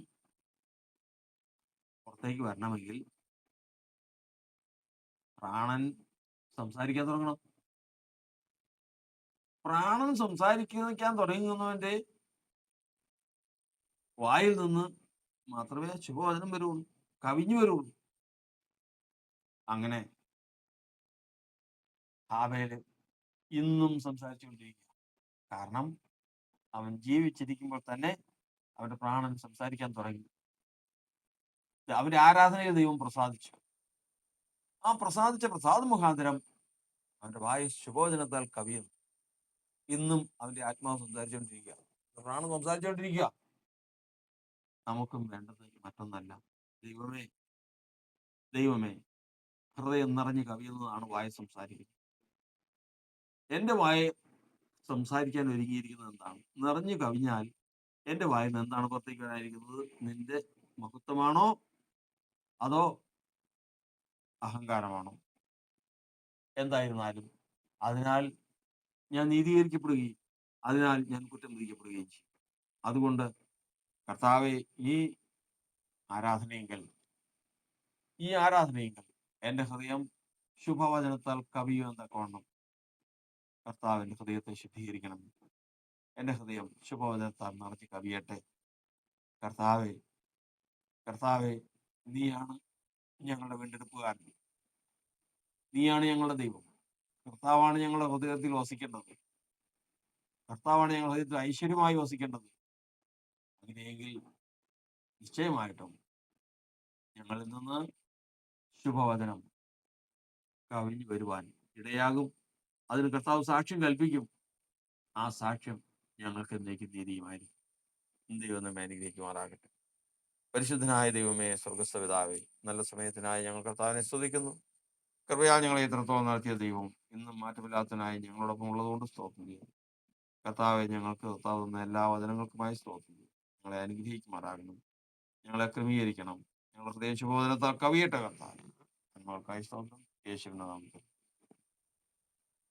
പുറത്തേക്ക് വരണമെങ്കിൽ പ്രാണൻ സംസാരിക്കാൻ തുടങ്ങണം. പ്രാണൻ സംസാരിക്കാൻ തുടങ്ങുന്നവന്റെ വായിൽ നിന്ന് മാത്രമേ ശുഭവചനം വരുള്ളൂ, കവിഞ്ഞു വരുള്ളൂ. അങ്ങനെ ഹാബേല് ഇന്നും സംസാരിച്ചുകൊണ്ടിരിക്കുക. കാരണം അവൻ ജീവിച്ചിരിക്കുമ്പോൾ തന്നെ അവന്റെ പ്രാണൻ സംസാരിക്കാൻ തുടങ്ങി. അവന്റെ ആരാധനയിൽ ദൈവം പ്രസാദിച്ചു. ആ പ്രസാദ മുഖാന്തരം അവന്റെ വായു ശുഭവചനത്താൽ കവിയുന്നു. ഇന്നും അവന്റെ ആത്മാവ് സംസാരിച്ചുകൊണ്ടിരിക്കുക, പ്രാണൻ സംസാരിച്ചുകൊണ്ടിരിക്കുക. നമുക്കും വേണ്ടത് മറ്റൊന്നല്ല. ദൈവമേ, ഹൃദയം നിറഞ്ഞ് കവിയുന്നതാണ് വായ സംസാരിക്കുന്നത്. എന്റെ വായ സംസാരിക്കാൻ ഒരുങ്ങിയിരിക്കുന്നത് എന്താണ്? നിറഞ്ഞു കവിഞ്ഞാൽ എന്റെ വായിൽ നിന്ന് എന്താണ് പുറത്തേക്ക് വരാനിരിക്കുന്നത്? നിന്റെ മഹത്വമാണോ, അതോ അഹങ്കാരമാണോ? എന്തായിരുന്നാലും അതിനാൽ ഞാൻ നീതീകരിക്കപ്പെടുകയും അതിനാൽ ഞാൻ കുറ്റം വിധിക്കപ്പെടുകയും ചെയ്യും. അതുകൊണ്ട് കർത്താവെ, ഈ ആരാധനയെങ്കിൽ ഈ ആരാധനയെങ്കിൽ എൻ്റെ ഹൃദയം ശുഭവചനത്താൽ കവിയുവാൻ തക്കവണ്ണം കർത്താവിന്റെ ഹൃദയത്തെ ശുദ്ധീകരിക്കണം. എൻ്റെ ഹൃദയം ശുഭവചനത്താൽ നിറഞ്ഞ് കവിയട്ടെ. കർത്താവെ, കർത്താവെ, നീയാണ് ഞങ്ങളുടെ വീണ്ടെടുപ്പുകാരൻ. നീയാണ് ഞങ്ങളുടെ ദൈവം. കർത്താവാണ് ഞങ്ങളുടെ ഹൃദയത്തിൽ വസിക്കേണ്ടത്. കർത്താവാണ് ഞങ്ങളുടെ ഹൃദയത്തിൽ ഐശ്വര്യമായി വസിക്കേണ്ടത്. അങ്ങനെയെങ്കിൽ നിശ്ചയമായിട്ടും ഞങ്ങളിൽ നിന്ന് ശുഭവചനം കവിഞ്ഞു വരുവാൻ ഇടയാകും. അതിന് കർത്താവ് സാക്ഷ്യം കൽപ്പിക്കും. ആ സാക്ഷ്യം ഞങ്ങൾക്ക് എന്നേക്കും നീതിയുമായിരിക്കും. ദൈവം നമ്മെ അനുഗ്രഹിക്കുമാറാകട്ടെ. പരിശുദ്ധനായ ദൈവമേ, സ്വർഗസ്ഥ പിതാവേ, നല്ല സമയത്തിനായി ഞങ്ങൾ കർത്താവിനെ സ്തുതിക്കുന്നു. കൃപയാൽ ഞങ്ങളെ ഇത്രത്തോളം നടത്തിയ ദൈവം ഇന്നും മാറ്റമില്ലാത്തതിനായി ഞങ്ങളോടൊപ്പം ഉള്ളതുകൊണ്ട് സ്തോത്രം ചെയ്യുന്നു. കർത്താവെ, ഞങ്ങൾക്ക് കർത്താവ് തന്ന എല്ലാ വചനങ്ങൾക്കുമായി സ്തോത്രം ചെയ്യുന്നു. ഞങ്ങളെ അനുഗ്രഹിക്കുമാറാകണം. ഞങ്ങളെ ക്രമീകരിക്കണം. ഞങ്ങളുടെ ഹൃദയ ശുഭോധനത്താൽ കവിയട്ടെ കർത്താവ്. ഞങ്ങൾക്കായി സ്തോത്രം. യേശുവിന്റെ നാമത്തിൽ